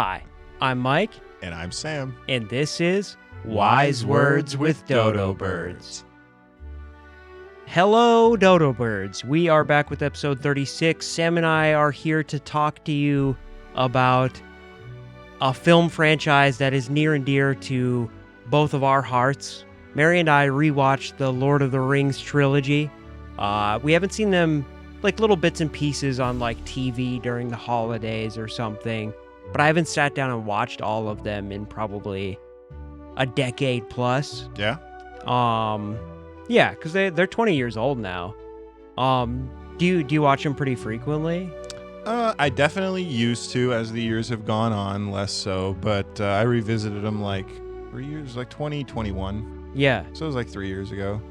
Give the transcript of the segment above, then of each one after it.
Hi, I'm Mike, And I'm Sam. and this is Wise Words with Dodo Birds. Hello, Dodo Birds. We are back with episode 36. Sam and I are here to talk to you about a film franchise that is near and dear to both of our hearts. Mary and I rewatched the Lord of the Rings trilogy. We haven't seen them like little bits and pieces on like TV during the holidays or something, but I haven't sat down and watched all of them in probably a decade plus. Yeah? Yeah, because they're 20 years old now. Do you watch them pretty frequently? I definitely used to as the years have gone on, less so, but I revisited them like 3 years, like 2021. Yeah. So it was like 3 years ago.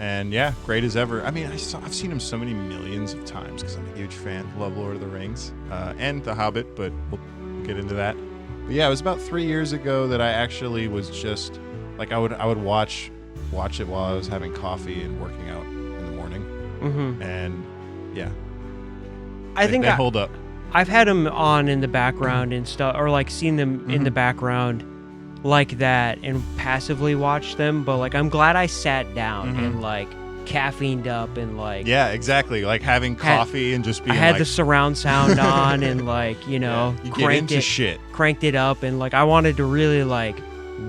And yeah, great as ever. I mean, I've seen them so many millions of times because I'm a huge fan. Love Lord of the Rings and The Hobbit, but we'll get into that. But yeah, it was about 3 years ago that I actually was just like I would watch it while I was having coffee and working out in the morning. Mm-hmm. And yeah, I think they hold up. I've had them on in the background and stuff, or like seen them in the background like that and passively watched them. But like, I'm glad I sat down and like caffeined up and like Exactly. Like having coffee and just being I had like, the surround sound on and like, you know, you get into shit. Cranked it up, and like I wanted to really like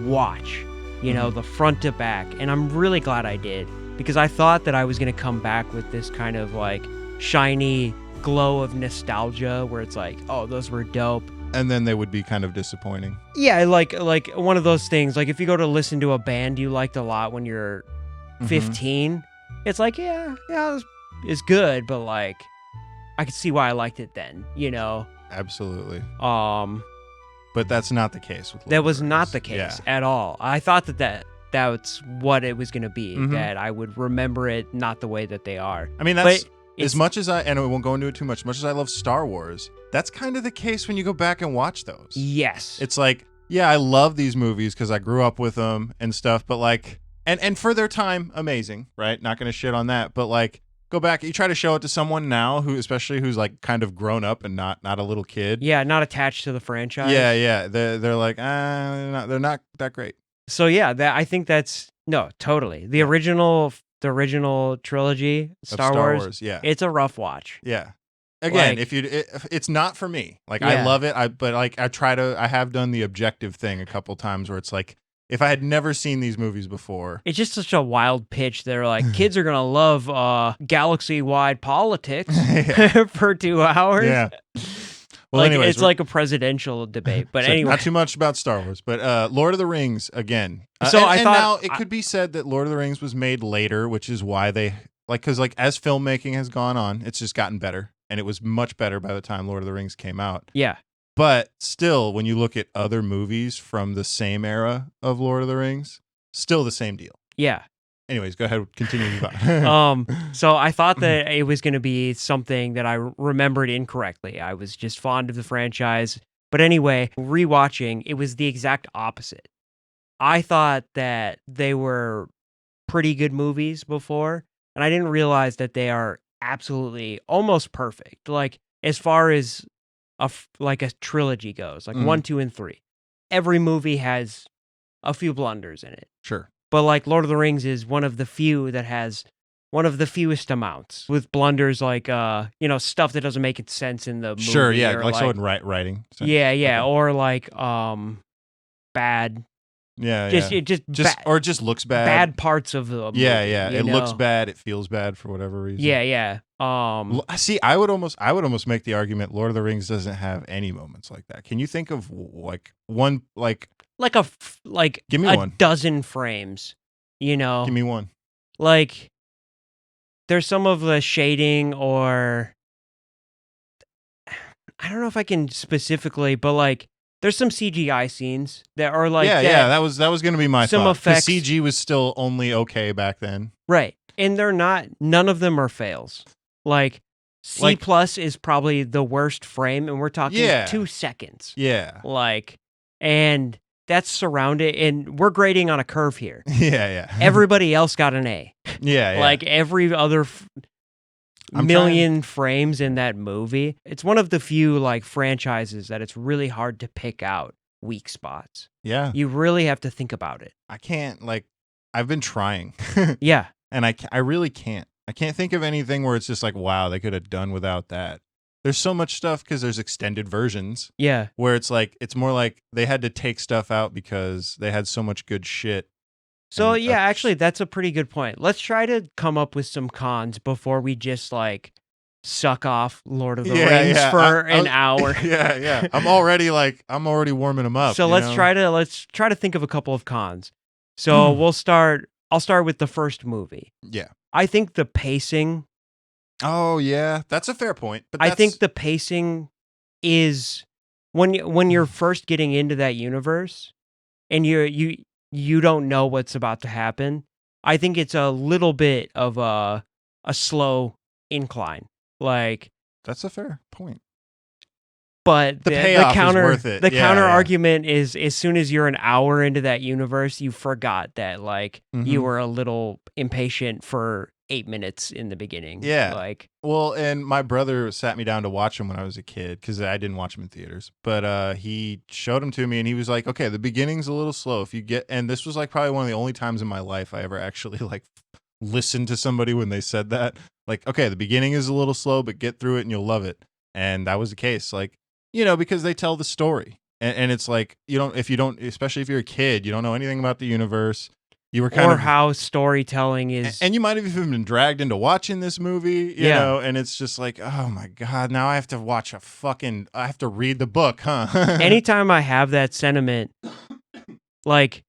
watch, you know, the front to back. And I'm really glad I did, because I thought that I was going to come back with this kind of like shiny glow of nostalgia where it's like, oh, those were dope. And then they would be kind of disappointing. Yeah, like one of those things. Like if you go to listen to a band you liked a lot when you're 15, it's like, yeah, it's good, but like I could see why I liked it then, you know? Absolutely. But that's not the case with Lord that of the was not Rings. the case Yeah. at all. I thought that's what it was going to be, that I would remember it not the way that they are. I mean, that's But as much as and we won't go into it too much as I love Star Wars, that's kind of the case when you go back and watch those. Yes. It's like, yeah, I love these movies because I grew up with them and stuff, but like, and for their time, amazing, right? Not going to shit on that, but like, go back, you try to show it to someone now especially who's like kind of grown up and not a little kid. Yeah, not attached to the franchise. Yeah. They're like, they're not that great. So yeah, I think that's totally. The original trilogy, Star Wars, yeah. it's a rough watch. Yeah. Again, Like, it's not for me. Like, Yeah. I love it. But like, I have done the objective thing a couple times where it's like, if I had never seen these movies before, it's just such a wild pitch. They're like, kids are gonna love galaxy-wide politics for 2 hours. Yeah. Well, like, anyways, it's like a presidential debate. But so anyway, not too much about Star Wars, but Lord of the Rings again. So I and thought now it could be said that Lord of the Rings was made later, which is why they because like as filmmaking has gone on, it's just gotten better, and it was much better by the time Lord of the Rings came out. yeah. But still, when you look at other movies from the same era of Lord of the Rings, still the same deal. Yeah. Anyways, go ahead, continue. On. So I thought that it was going to be something that I remembered incorrectly. I was just fond of the franchise. But anyway, rewatching, it was the exact opposite. I thought that they were pretty good movies before, and I didn't realize that they are absolutely almost perfect. Like, as far as a trilogy goes, like 1, 2, and 3. Every movie has a few blunders in it. Sure. But like Lord of the Rings is one of the few that has one of the fewest amounts with blunders, like stuff that doesn't make sense in the movie. Sure, yeah, or like so in writing. So. Yeah, Okay. or like bad. Yeah, It just looks bad. Bad parts of the movie. Yeah. It know? looks bad. It feels bad for whatever reason. Yeah. See, I would almost make the argument Lord of the Rings doesn't have any moments like that. Can you think of like one give me a one. Dozen frames, you know? Give me one. Like, there's some of the shading, or I don't know if I can specifically, but like, there's some CGI scenes that are like that was going to be my some thought. Effects. The CG was still only okay back then, right? And none of them are fails. Like C+ is probably the worst frame, and we're talking 2 seconds. Yeah, like, and that's surrounded, and we're grading on a curve here. Yeah. Everybody else got an A. Yeah. Like every other. million frames in that movie. It's one of the few like franchises that it's really hard to pick out weak spots. Yeah. You really have to think about it. I can't, like, I've been trying. Yeah. And I really can't. I can't think of anything where it's just like, wow, they could have done without that. There's so much stuff because there's extended versions Yeah. where it's like, it's more like they had to take stuff out because they had so much good shit. So And, yeah, actually that's a pretty good point. Let's try to come up with some cons before we just like suck off Lord of the Rings for an hour. Yeah. I'm already warming them up. So let's try to think of a couple of cons. So I'll start with the first movie. Yeah. I think the pacing. Oh yeah, that's a fair point. But I think the pacing is when you're first getting into that universe and you don't know what's about to happen. I think it's a little bit of a slow incline. Like, that's a fair point. But the payoff counter is worth it. The counter argument is as soon as you're an hour into that universe, you forgot that like you were a little impatient for 8 minutes in the beginning. Yeah. Like, well, and my brother sat me down to watch him when I was a kid because I didn't watch him in theaters. But he showed him to me and he was like, okay, the beginning's a little slow. And this was like probably one of the only times in my life I ever actually like listened to somebody when they said that. Like, okay, the beginning is a little slow, but get through it and you'll love it. And that was the case. Like, because they tell the story. And it's like, especially if you're a kid, you don't know anything about the universe. You were how storytelling is. And you might have even been dragged into watching this movie, you know, and it's just like, oh my God, now I have to I have to read the book, huh? Anytime I have that sentiment, like,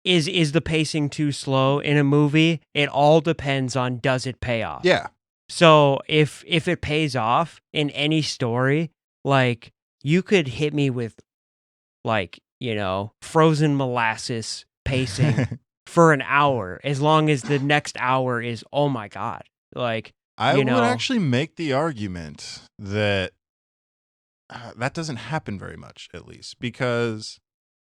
is the pacing too slow in a movie? It all depends on does it pay off. Yeah. So if it pays off in any story, like, you could hit me with, like, frozen molasses pacing for an hour, as long as the next hour is, oh my God. Like, I would actually make the argument that that doesn't happen very much, at least, because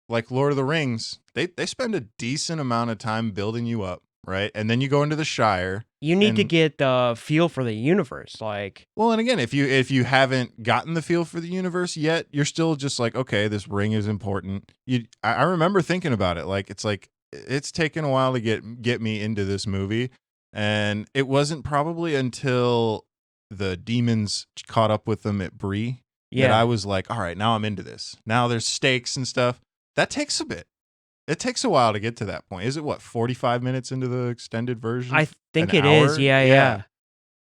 like Lord of the Rings, they spend a decent amount of time building you up, right? And then you go into the Shire. You need to get the feel for the universe, like. Well, and again, if you haven't gotten the feel for the universe yet, you're still just like, okay, this ring is important. I remember thinking about it, like it's taken a while to get me into this movie, and it wasn't probably until the demons caught up with them at Bree that I was like, all right, now I'm into this. Now there's stakes and stuff. That takes a bit. It takes a while to get to that point. Is it 45 minutes into the extended version? I think it is. Yeah.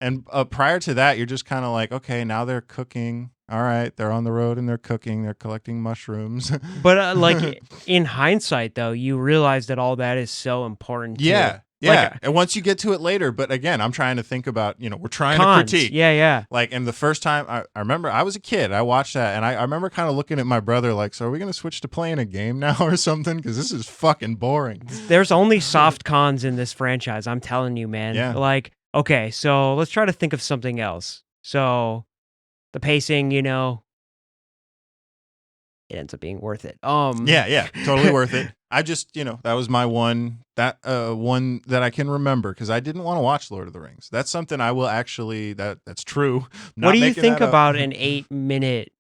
And prior to that, you're just kind of like, okay, now they're cooking. All right, they're on the road and they're cooking. They're collecting mushrooms. But like in hindsight, though, you realize that all that is so important. Yeah. Yeah. Like, and once you get to it later, but again, I'm trying to think about, we're trying cons. to critique. Yeah. Like, and the first time, I remember I was a kid, I watched that, and I remember kind of looking at my brother like, so are we going to switch to playing a game now or something? Because this is fucking boring. There's only soft cons in this franchise, I'm telling you, man. Yeah. Like, okay, so let's try to think of something else. So, the pacing, it ends up being worth it. Yeah, totally worth it. I just, that was my one that I can remember because I didn't want to watch Lord of the Rings. That's something I will actually that's true. What do you think about an 8-minute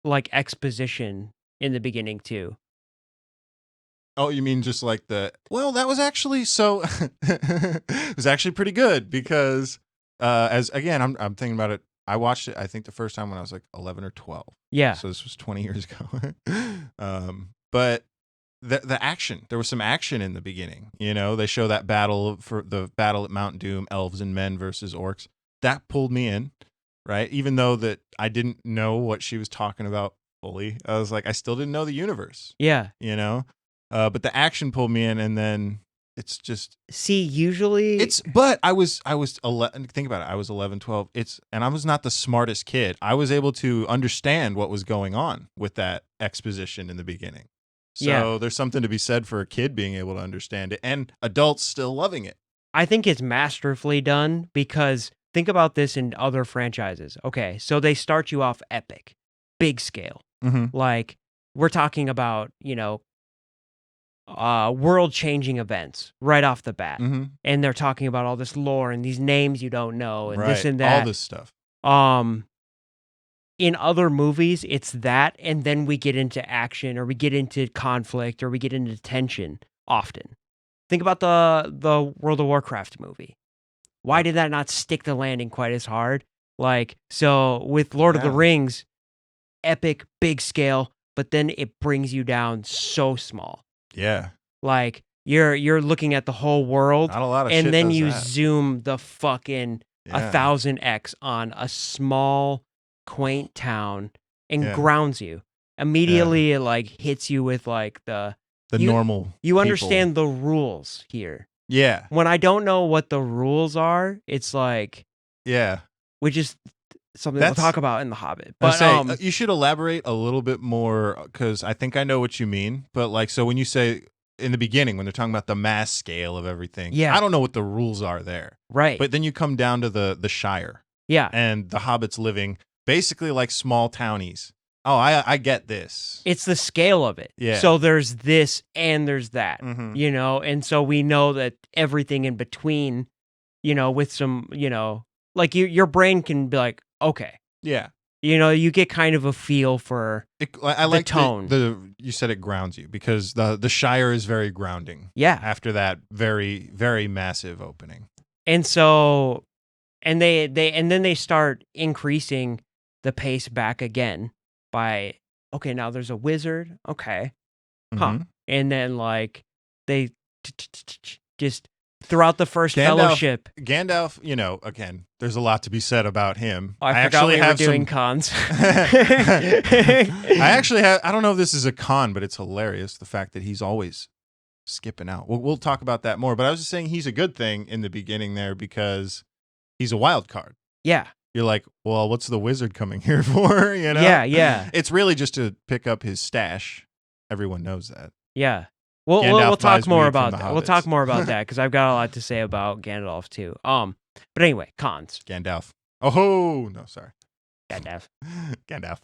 like exposition in the beginning too? Oh, you mean just like that was actually it was actually pretty good because as again, I'm thinking about it. I watched it, I think the first time when I was like 11 or 12. Yeah. So this was 20 years ago. But the action, there was some action in the beginning. They show that battle at Mount Doom, elves and men versus orcs. That pulled me in, right? Even though that I didn't know what she was talking about fully. I was like, I still didn't know the universe. Yeah. But the action pulled me in, and then it's just usually but I was 11, think about it, I was 11, 12. And I was not the smartest kid. I was able to understand what was going on with that exposition in the beginning. So there's something to be said for a kid being able to understand it and adults still loving it. I think it's masterfully done because think about this in other franchises. Okay, so they start you off epic, big scale. Mm-hmm. Like we're talking about, world-changing events right off the bat. Mm-hmm. And they're talking about all this lore and these names you don't know and this Right. and that. All this stuff. In other movies, it's that, and then we get into action, or we get into conflict, or we get into tension often. Think about the World of Warcraft movie. Why did that not stick the landing quite as hard? Like, so with Lord of the Rings, epic, big scale, but then it brings you down so small. Yeah. Like, you're looking at the whole world, Not a lot of and shit then does you that. zoom the fucking Yeah. 1000x on a small, quaint town and Yeah. grounds you. Immediately, it like hits you with like The you- normal. you people. understand the rules here. Yeah. When I don't know what the rules are, it's like, Yeah. which is something That's- we'll talk about in The Hobbit. I But say, you should elaborate a little bit more, because I think I know what you mean. But like, so when you say in the beginning, when they're talking about the mass scale of everything, Yeah. I don't know what the rules are there. right, But then you come down to the Shire, yeah, and the hobbits living basically like small townies. Oh, I get this. it's the scale of it. Yeah. So there's this and there's that, Mhm. you know, and so we know that everything in between, you know, with some, you know, like your brain can be like, okay, Yeah. you know, you get kind of a feel for, I like tone. You said it grounds you, because the Shire is very grounding. yeah. After that very, very massive opening. And so, and then they start increasing the pace back again by, okay, now there's a wizard. Okay. Huh. Mhm. And then like they just throughout the first Gandalf- fellowship. Gandalf, you know, again, there's a lot to be said about him. Oh, I forgot we were doing cons. I actually have, I don't know if this is a con, but it's hilarious, the fact that he's always skipping out. We'll talk about that more, but I was just saying he's a good thing in the beginning there, because he's a wild card. Yeah. You're like, well, what's the wizard coming here for? You know? Yeah, yeah. It's really just to pick up his stash. Everyone knows that. Yeah. We'll Gandalf talk buys more weed from about the that. We'll talk hobbits. more about that because I've got a lot to say about Gandalf too. But anyway, cons. Gandalf. Oh, no, sorry. Gandalf. Gandalf.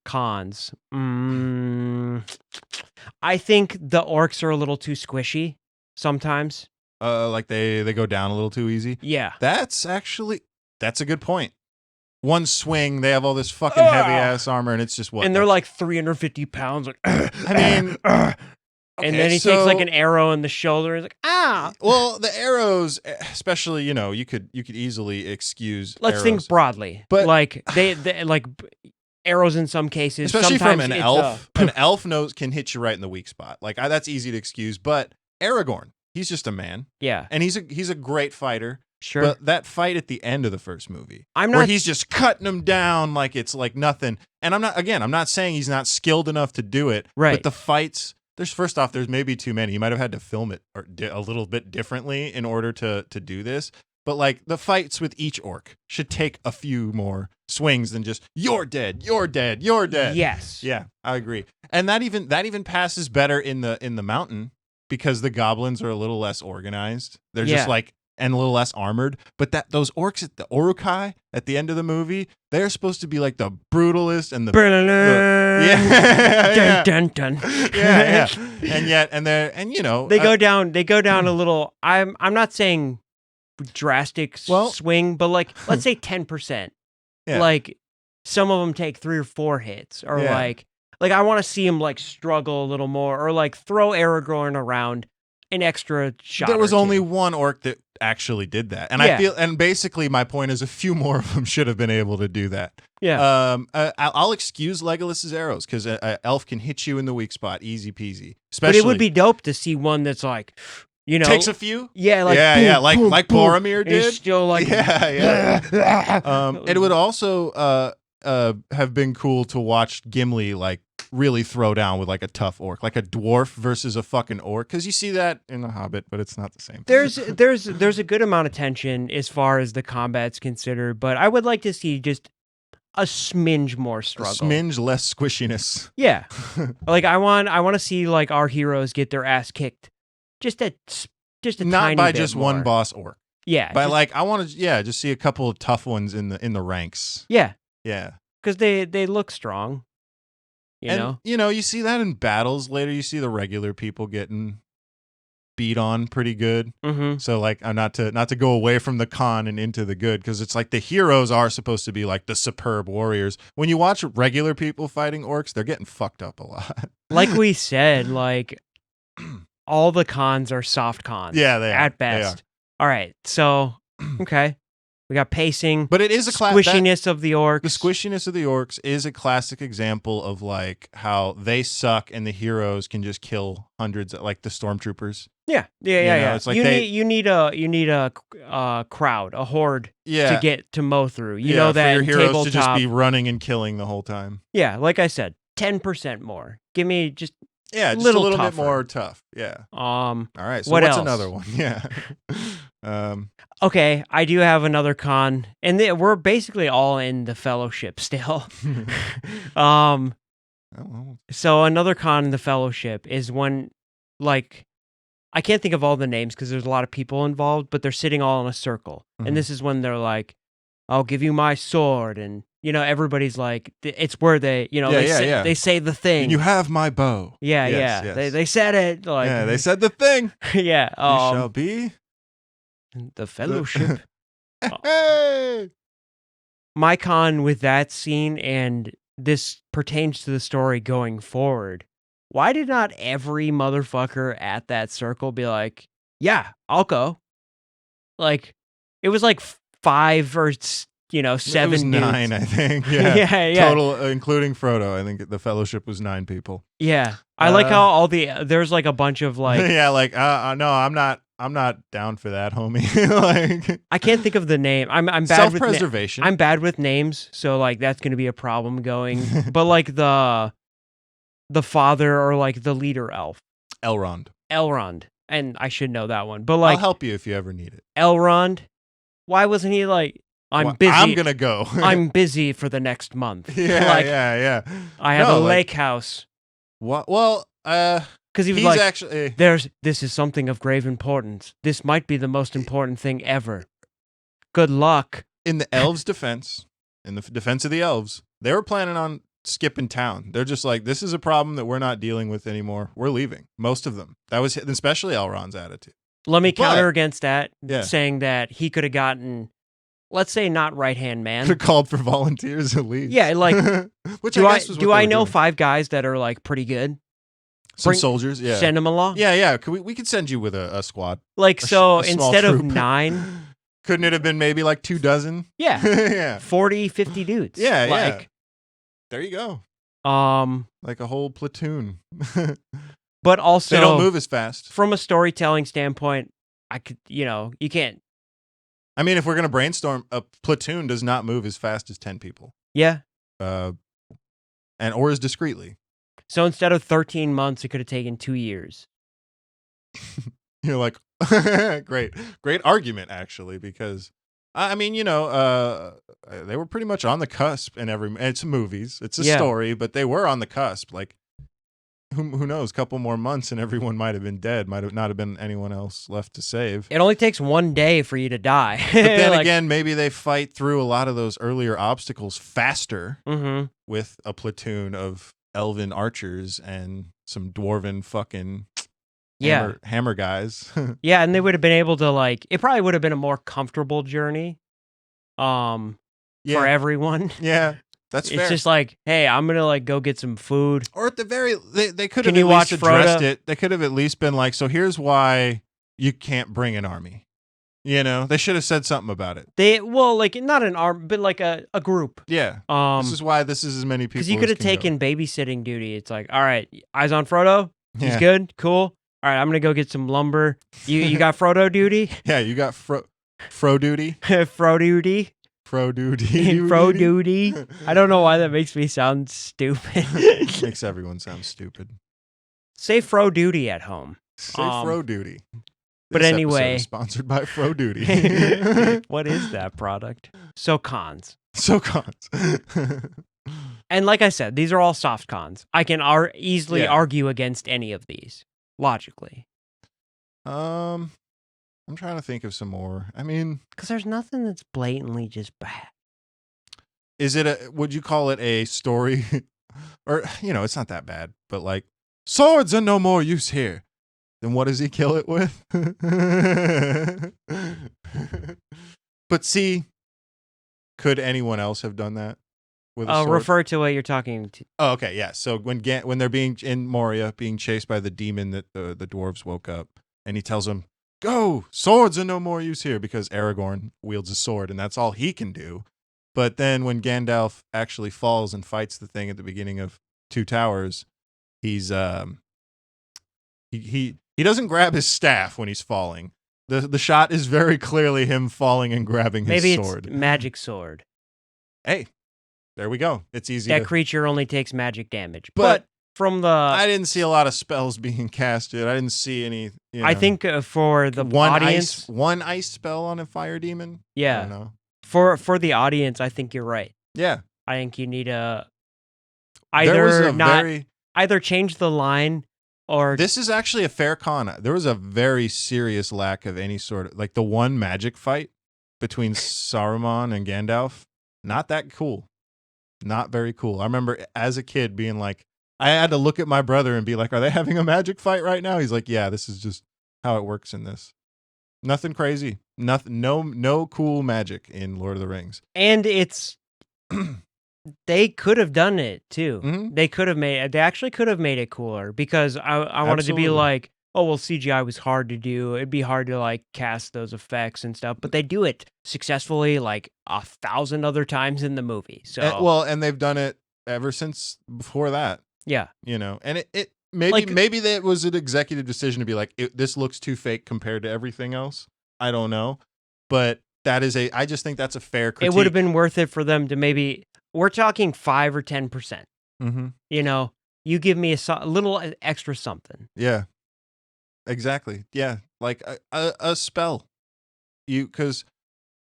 Cons. I think the orcs are a little too squishy sometimes. Like they go down a little too easy. Yeah. That's a good point. One swing, they have all this fucking heavy ass armor, and it's just what? And they're like 350 pounds. Like, I mean, and then he so- takes like an arrow in the shoulder. And he's like, ah. Well, the arrows, especially, you know, you could easily excuse. Let's arrows. think broadly. But- like they like arrows in some cases, especially from sometimes an it's, elf. An elf can hit you right in the weak spot. Like that's easy to excuse. But Aragorn, he's just a man, yeah, and he's a great fighter. sure. But that fight at the end of the first movie, I'm where not. he's just cutting them down like it's like nothing. And I'm not saying he's not skilled enough to do it. Right. But the fights, there's maybe too many. He might have had to film it a little bit differently in order to do this. But like the fights with each orc should take a few more swings than just you're dead, you're dead, you're dead. Yes. Yeah, I agree. And that even passes better in the mountain, because the goblins are a little less organized. They're Yeah. just like, and a little less armored. But those orcs at the Uruk-hai at the end of the movie, they're supposed to be like the brutalist and the yeah. Dun, dun, dun. yeah. And you know, They go down a little. I'm not saying drastic swing, but like let's say 10%. Yeah. Like some of them take 3 or 4 hits, or Yeah. like I want to see him like struggle a little more, or like throw Aragorn around an extra shot. There was or only two. one orc that actually did that, and Yeah. and basically my point is a few more of them should have been able to do that. Yeah. I'll excuse Legolas's arrows, because an elf can hit you in the weak spot, easy peasy. But Especially it would be dope to see one that's like, you know, takes a few. yeah, like yeah, boom, like boom, like boom, Boromir and he's did. still like, Yeah. It would also have been cool to watch Gimli like really throw down with like a tough orc, like a dwarf versus a fucking orc, because you see that in The Hobbit, but it's not the same. There's a good amount of tension as far as the combat's considered, but I would like to see just a smidge more A struggle. smidge less squishiness. Yeah. Like I want to see like our heroes get their ass kicked just a Not tiny by bit just more. one boss orc. Yeah. But like I want to just see a couple of tough ones in the ranks. yeah, Yeah. cuz they look strong. you know? You see that in battles later. You see the regular people getting beat on pretty good. Mm-hmm. So like, not to go away from the con and into the good, because it's like the heroes are supposed to be like the superb warriors. When you watch regular people fighting orcs, they're getting fucked up a lot. Like we said, like all the cons are soft cons. Yeah, they are. At best. All right, so okay, we got pacing, But it is a squishiness of the orcs. The squishiness of the orcs is a classic example of like how they suck and the heroes can just kill hundreds, like the stormtroopers. Yeah. It's like you need a crowd, a horde to mow through. You know that for your heroes tabletop, to just be running and killing the whole time. Yeah, like I said, 10% more. Give me just a little bit more tough. Yeah. All right. So what's else? Another one? Yeah. Okay, I do have another con, and we're basically all in the Fellowship still. So another con in the Fellowship is when, like, I can't think of all the names because there's a lot of people involved, but they're sitting all in a circle, and this is when they're like, "I'll give you my sword," and everybody's like, it's where they, they say the thing. And you have my bow. Yeah, yes. They said it. Like, yeah, they said the thing. Yeah. You shall be the Fellowship. Hey! My con with that scene, and this pertains to the story going forward, why did not every motherfucker at that circle be like, yeah, I'll go? Like, it was like 5 or 7 It was 9, dudes. I think. Yeah. Yeah. Total, including Frodo. I think the Fellowship was 9 people. Yeah. I like how there's like a bunch of like... yeah, like, no, I'm not down for that, homie. Like, I can't think of the name. I'm bad self-preservation. I'm bad with names, so like that's going to be a problem going. But like the father or like the leader elf, Elrond, and I should know that one. But like, I'll help you if you ever need it. Elrond, why wasn't he like, busy. I'm gonna go. I'm busy for the next month. Yeah. I have a lake house. What? Well, because he was like, actually, this is something of grave importance. This might be the most important thing ever. Good luck. In the elves' defense, in the defense of the elves, they were planning on skipping town. They're just like, this is a problem that we're not dealing with anymore. We're leaving. Most of them. That was especially Elrond's attitude. Let me counter against that, saying that he could have gotten, let's say, not right-hand man. Could have called for volunteers at least. Yeah, like, which do I know doing. 5 guys that are like pretty good? Some soldiers, yeah. Send them along. Yeah. We could send you with a squad. Like, so instead of 9, couldn't it have been maybe like 24? Yeah. Yeah. 40, 50 dudes. Yeah, like, there you go. Like a whole platoon. But also, they don't move as fast. From a storytelling standpoint, I could, you can't. I mean, if we're gonna brainstorm, a platoon does not move as fast as 10 people. Yeah. Or as discreetly. So instead of 13 months, it could have taken 2 years. You're like, great argument, actually, because I mean, they were pretty much on the cusp it's movies, it's a story, but they were on the cusp. Like, who knows, a couple more months and everyone might have been dead, might have not have been anyone else left to save. It only takes 1 day for you to die. But then again, maybe they fight through a lot of those earlier obstacles faster with a platoon of elven archers and some dwarven fucking hammer guys. Yeah, and they would have been able to, like, it probably would have been a more comfortable journey for everyone. Yeah, that's fair. It's just like, hey, I'm gonna like go get some food. Or at the very, they could have at least addressed it. They could have at least been like, so here's why you can't bring an army. They should have said something about it. Like, not an army, but like a group. Yeah. This is why this is as many people. Because you could have taken babysitting duty. It's like, all right, eyes on Frodo. He's good, cool. All right, I'm gonna go get some lumber. You got Frodo duty? Yeah, you got Fro duty. Fro duty. Fro duty. Fro duty. I don't know why that makes me sound stupid. Makes everyone sound stupid. Say Fro duty at home. Say Fro duty. But anyway, is sponsored by Fro duty. What is that product? So cons. And like I said, these are all soft cons. I can easily argue against any of these logically. I'm trying to think of some more. I mean, because there's nothing that's blatantly just bad. Would you call it a story Or, it's not that bad, but like, swords are no more use here. Then what does he kill it with? But see, could anyone else have done that with a sword? Refer to what you're talking to. Oh, okay, yeah. So when they're being in Moria, being chased by the demon that the dwarves woke up, and he tells them, "Go, swords are no more use here," because Aragorn wields a sword, and that's all he can do. But then when Gandalf actually falls and fights the thing at the beginning of Two Towers, he's he doesn't grab his staff when he's falling. The shot is very clearly him falling and grabbing his sword. Maybe it's magic sword. Hey, there we go. It's easy. That creature only takes magic damage. But from the... I didn't see a lot of spells being casted. I didn't see any... I think for the audience... One ice spell on a fire demon? Yeah. I don't know. For the audience, I think you're right. Yeah. I think you need to either change the line or... This is actually a fair con. There was a very serious lack of any sort of... Like the one magic fight between Saruman and Gandalf. Not that cool. Not very cool. I remember as a kid being like, I had to look at my brother and be like, are they having a magic fight right now? He's like, yeah, this is just how it works in this. Nothing crazy. Nothing. No cool magic in Lord of the Rings. And it's... They could have done it too. Mm-hmm. They actually could have made it cooler because I wanted to be like, oh, well, CGI was hard to do. It'd be hard to like cast those effects and stuff, but they do it successfully like 1,000 other times in the movie. So and they've done it ever since before that. Yeah, and it maybe that was an executive decision to be like, this looks too fake compared to everything else. I don't know, but I just think that's a fair critique. It would have been worth it for them to maybe. We're talking 5 or 10%. Mm-hmm. You give me a little extra something. Yeah. Exactly. Yeah, like a spell. Because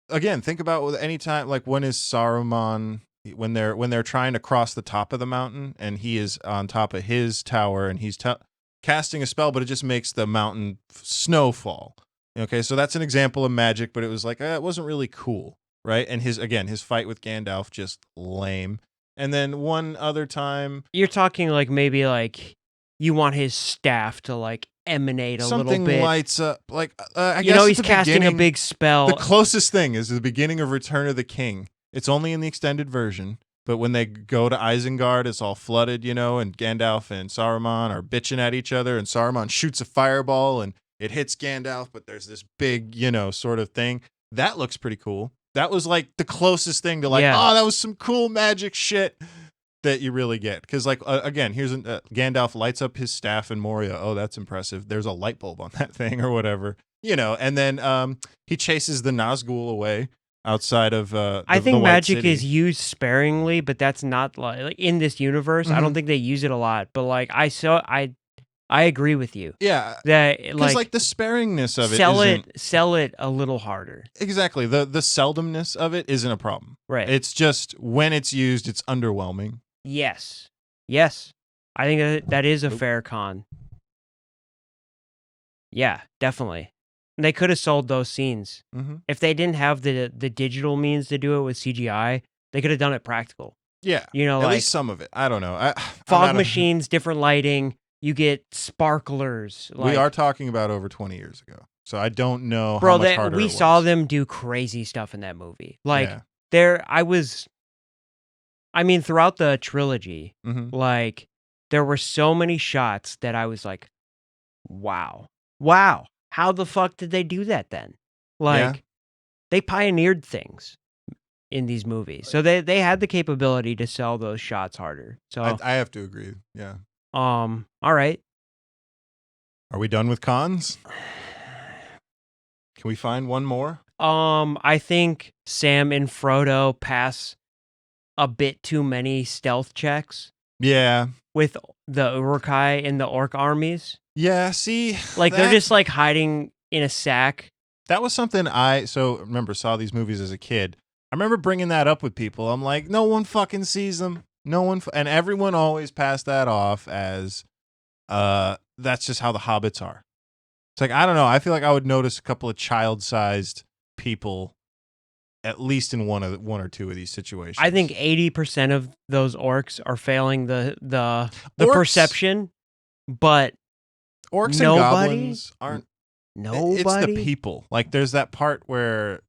again, think about any time, like when is Saruman when they're trying to cross the top of the mountain and he is on top of his tower and he's casting a spell, but it just makes the mountain snowfall. Okay, so that's an example of magic, but it was like it wasn't really cool, right? And his fight with Gandalf just lame. And then one other time, you're talking like maybe like you want his staff to like emanate a little bit. Something lights up. Like, I guess he's casting a big spell. The closest thing is the beginning of Return of the King. It's only in the extended version, but when they go to Isengard, it's all flooded, and Gandalf and Saruman are bitching at each other, and Saruman shoots a fireball, and it hits Gandalf, but there's this big, sort of thing. That looks pretty cool. That was like the closest thing to like, that was some cool magic shit that you really get. Because like, again, here's Gandalf lights up his staff in Moria. Oh, that's impressive. There's a light bulb on that thing or whatever, and then he chases the Nazgul away outside of I think the magic is used sparingly, but that's not like in this universe. Mm-hmm. I don't think they use it a lot. But like I agree with you. Yeah, that because like the sparingness of sell it a little harder. Exactly. The seldomness of it isn't a problem. Right. It's just when it's used, it's underwhelming. Yes. I think that is a fair con. Yeah, definitely. They could have sold those scenes. Mm-hmm. If they didn't have the digital means to do it with CGI, they could have done it practical. Yeah. At least some of it. I don't know. Fog machines, different lighting. You get sparklers. We are talking about over 20 years ago. So I don't know how much harder it was. We saw them do crazy stuff in that movie. Like, throughout the trilogy, mm-hmm. like, there were so many shots that I was like, wow. How the fuck did they do that then? Like, they pioneered things in these movies. So they had the capability to sell those shots harder. So I have to agree. Yeah. All right. Are we done with cons? Can we find one more? I think Sam and Frodo pass a bit too many stealth checks. Yeah. With the Uruk-hai and the orc armies. Yeah, see. Like, they're just, like, hiding in a sack. That was something saw these movies as a kid. I remember bringing that up with people. I'm like, no one fucking sees them. No one, and everyone always passed that off as, that's just how the hobbits are. It's like, I don't know. I feel like I would notice a couple of child-sized people at least in one or two of these situations. I think 80% of those orcs are failing the Orcs- perception, but orcs nobody- and goblins aren't. nobody. It's the people. Like there's that part where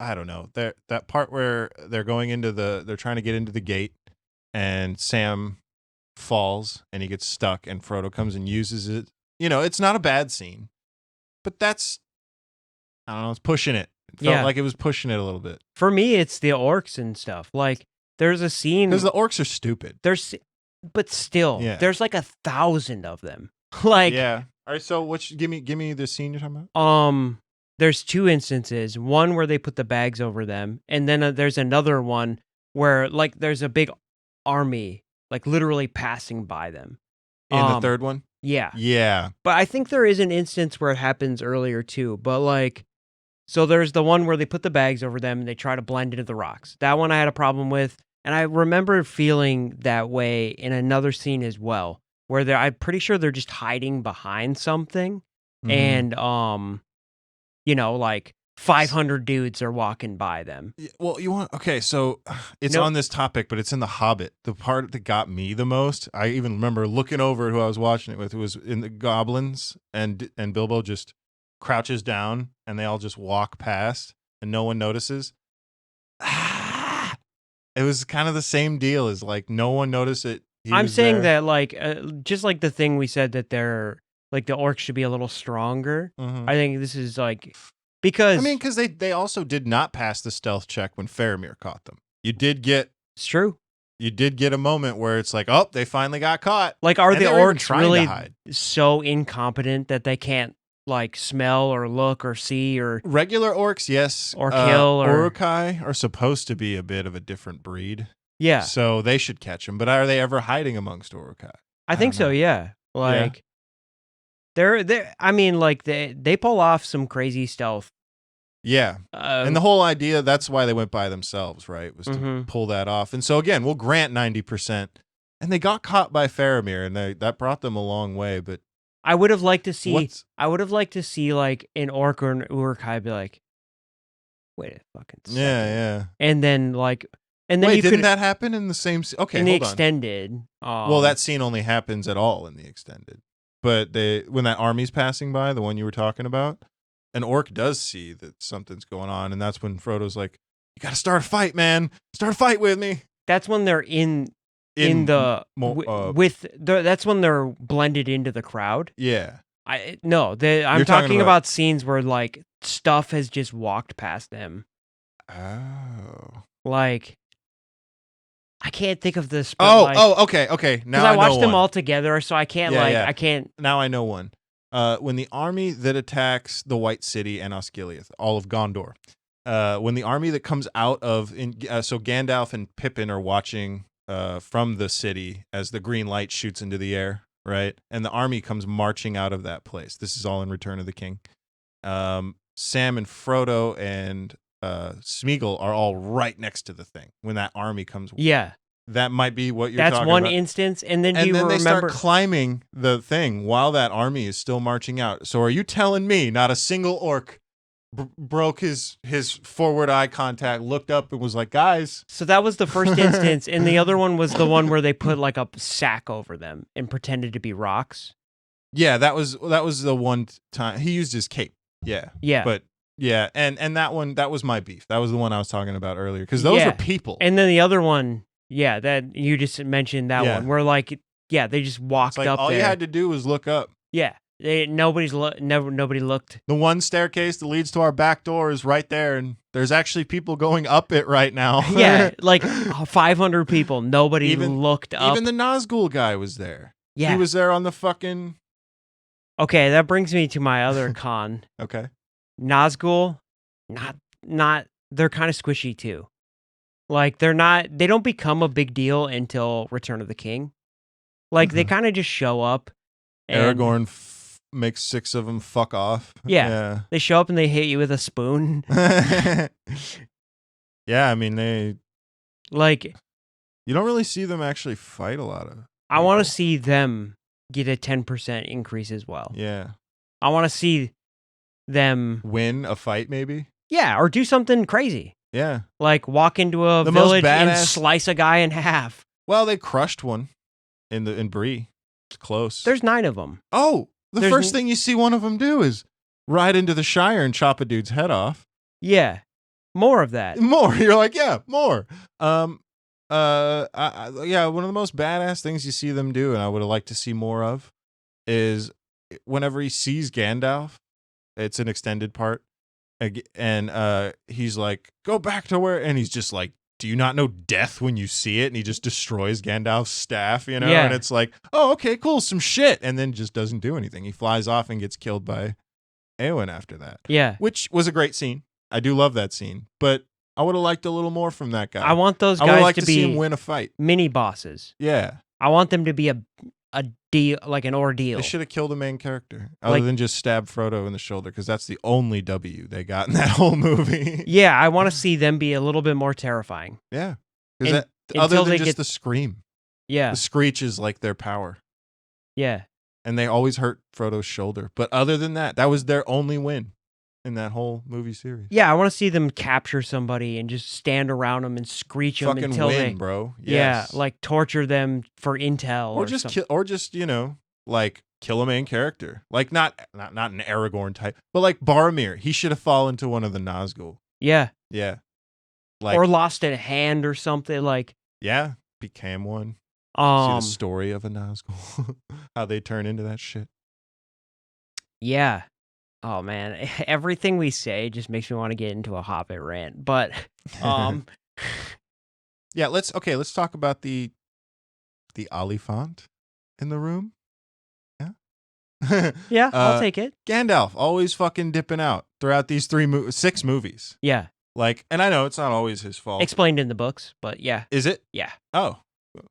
I don't know. That part where they're going into they're trying to get into the gate, and Sam falls and he gets stuck, and Frodo comes and uses it. You know, it's not a bad scene, but that's I don't know. It's pushing it. It felt like it was pushing it a little bit. For me, it's the orcs and stuff. Like there's a scene because the orcs are stupid. But still, there's like 1,000 of them. Like yeah. All right. So give me the scene you're talking about. There's two instances. One where they put the bags over them, and then there's another one where like there's a big army like literally passing by them. In the third one. Yeah. Yeah. But I think there is an instance where it happens earlier too. But like, so there's the one where they put the bags over them and they try to blend into the rocks. That one I had a problem with. And I remember feeling that way in another scene as well, where I'm pretty sure they're just hiding behind something. And, you know, like 500 dudes are walking by them. Well, so it's on this topic, but it's in The Hobbit. The part that got me the most, I even remember looking over at who I was watching it with, was in the goblins, and Bilbo just crouches down and they all just walk past and no one notices. It was kind of the same deal as like no one noticed it. I'm saying that like just like the thing we said that they're like the orcs should be a little stronger. I think this is like because they also did not pass the stealth check when Faramir caught them. It's true. You did get a moment where it's like, oh, they finally got caught. Like, are the orcs really so incompetent that they can't like smell or look or see or regular orcs? Yes, or kill or Uruk-hai are supposed to be a bit of a different breed. Yeah, so they should catch them. But are they ever hiding amongst Uruk-hai? I think so. Yeah, like they're. I mean, like they pull off some crazy stealth. Yeah, and the whole idea, that's why they went by themselves, right? Was to pull that off. And so again, we'll grant 90%. And they got caught by Faramir, and that brought them a long way. But I would have liked to see. I would have liked to see like an orc or an Uruk-hai be like, wait a fucking second. Yeah. And then like, and then didn't that happen in the same? Okay, in the extended. Well, that scene only happens at all in the extended. But when that army's passing by, the one you were talking about, an orc does see that something's going on, and that's when Frodo's like, "You got to start a fight, man! Start a fight with me." That's when they're that's when they're blended into the crowd. Yeah. I'm talking about scenes where like stuff has just walked past them. Oh. Like I can't think of this. Okay. Now I watched them all together, so I can't I can't. Now I know one. When the army that attacks the White City and Osgiliath, all of Gondor, when the army that comes out of so Gandalf and Pippin are watching from the city as the green light shoots into the air, right? And the army comes marching out of that place. This is all in Return of the King. Sam and Frodo and Smeagol are all right next to the thing when that army comes. Yeah. That might be what you're talking about. That's one instance. And then they start climbing the thing while that army is still marching out. So are you telling me not a single orc broke his forward eye contact, looked up and was like, guys? So that was the first instance. And the other one was the one where they put like a sack over them and pretended to be rocks. Yeah, that was the one time he used his cape. Yeah. Yeah. But yeah, and that one, that was my beef. That was the one I was talking about earlier. Because those are people. And then the other one, that you just mentioned that one where like, they just walked up all there. You had to do was look up. Yeah. Nobody looked. The one staircase that leads to our back door is right there, and there's actually people going up it right now. Yeah, like 500 people. Nobody looked up. Even the Nazgul guy was there. Yeah. He was there on the fucking... Okay, that brings me to my other con. Okay. Nazgul, not they're kind of squishy too. Like they don't become a big deal until Return of the King. Like they kind of just show up. And Aragorn makes 6 of them fuck off. Yeah. They show up and they hit you with a spoon. Yeah, I mean they like you don't really see them actually fight a lot of people. I want to see them get a 10% increase as well. Yeah. I want to see them win a fight maybe? Yeah, or do something crazy. Yeah. Like, walk into a The most village and badass- slice a guy in half. Well, they crushed one in Bree. It's close. There's 9 of them. the there's first thing you see one of them do is ride into the Shire and chop a dude's head off. Yeah. More of that. More. You're like, yeah, more. Yeah, one of the most badass things you see them do, and I would have liked to see more of, is whenever he sees Gandalf, it's an extended part, and he's like, go back to where, and he's just like, do you not know death when you see it? And he just destroys Gandalf's staff, you know? Yeah. And it's like, oh, okay, cool, some shit. And then just doesn't do anything. He flies off and gets killed by Eowyn after that. Yeah. Which was a great scene. I do love that scene. But I would have liked a little more from that guy. I want those I would guys like to to be see him win a fight. mini bosses. Yeah. I want them to be a deal, like an ordeal. They should have killed a main character other than just stab Frodo in the shoulder, because that's the only W they got in that whole movie. Yeah, I want to see them be a little bit more terrifying. Yeah. And- Other until than they just get- the scream. Yeah. The screech is like their power. Yeah. And they always hurt Frodo's shoulder. But other than that, that was their only win in that whole movie series. Yeah, I want to see them capture somebody and just stand around them and screech them Fucking until win, they, bro. Yes. yeah, like torture them for intel or just something. kill a main character. Like not an Aragorn type, but like Boromir. He should have fallen to one of the Nazgul. Yeah, Yeah. Like, or lost a hand or something. Like, yeah, became one. See the story of a Nazgul, how they turn into that shit. Yeah. Oh man, everything we say just makes me want to get into a Hobbit rant. But Yeah, let's talk about the Oliphant in the room. Yeah. yeah, I'll take it. Gandalf always fucking dipping out throughout these 6 movies. Yeah, Like, and I know it's not always his fault. explained in the books, but yeah, Is it? yeah. Oh,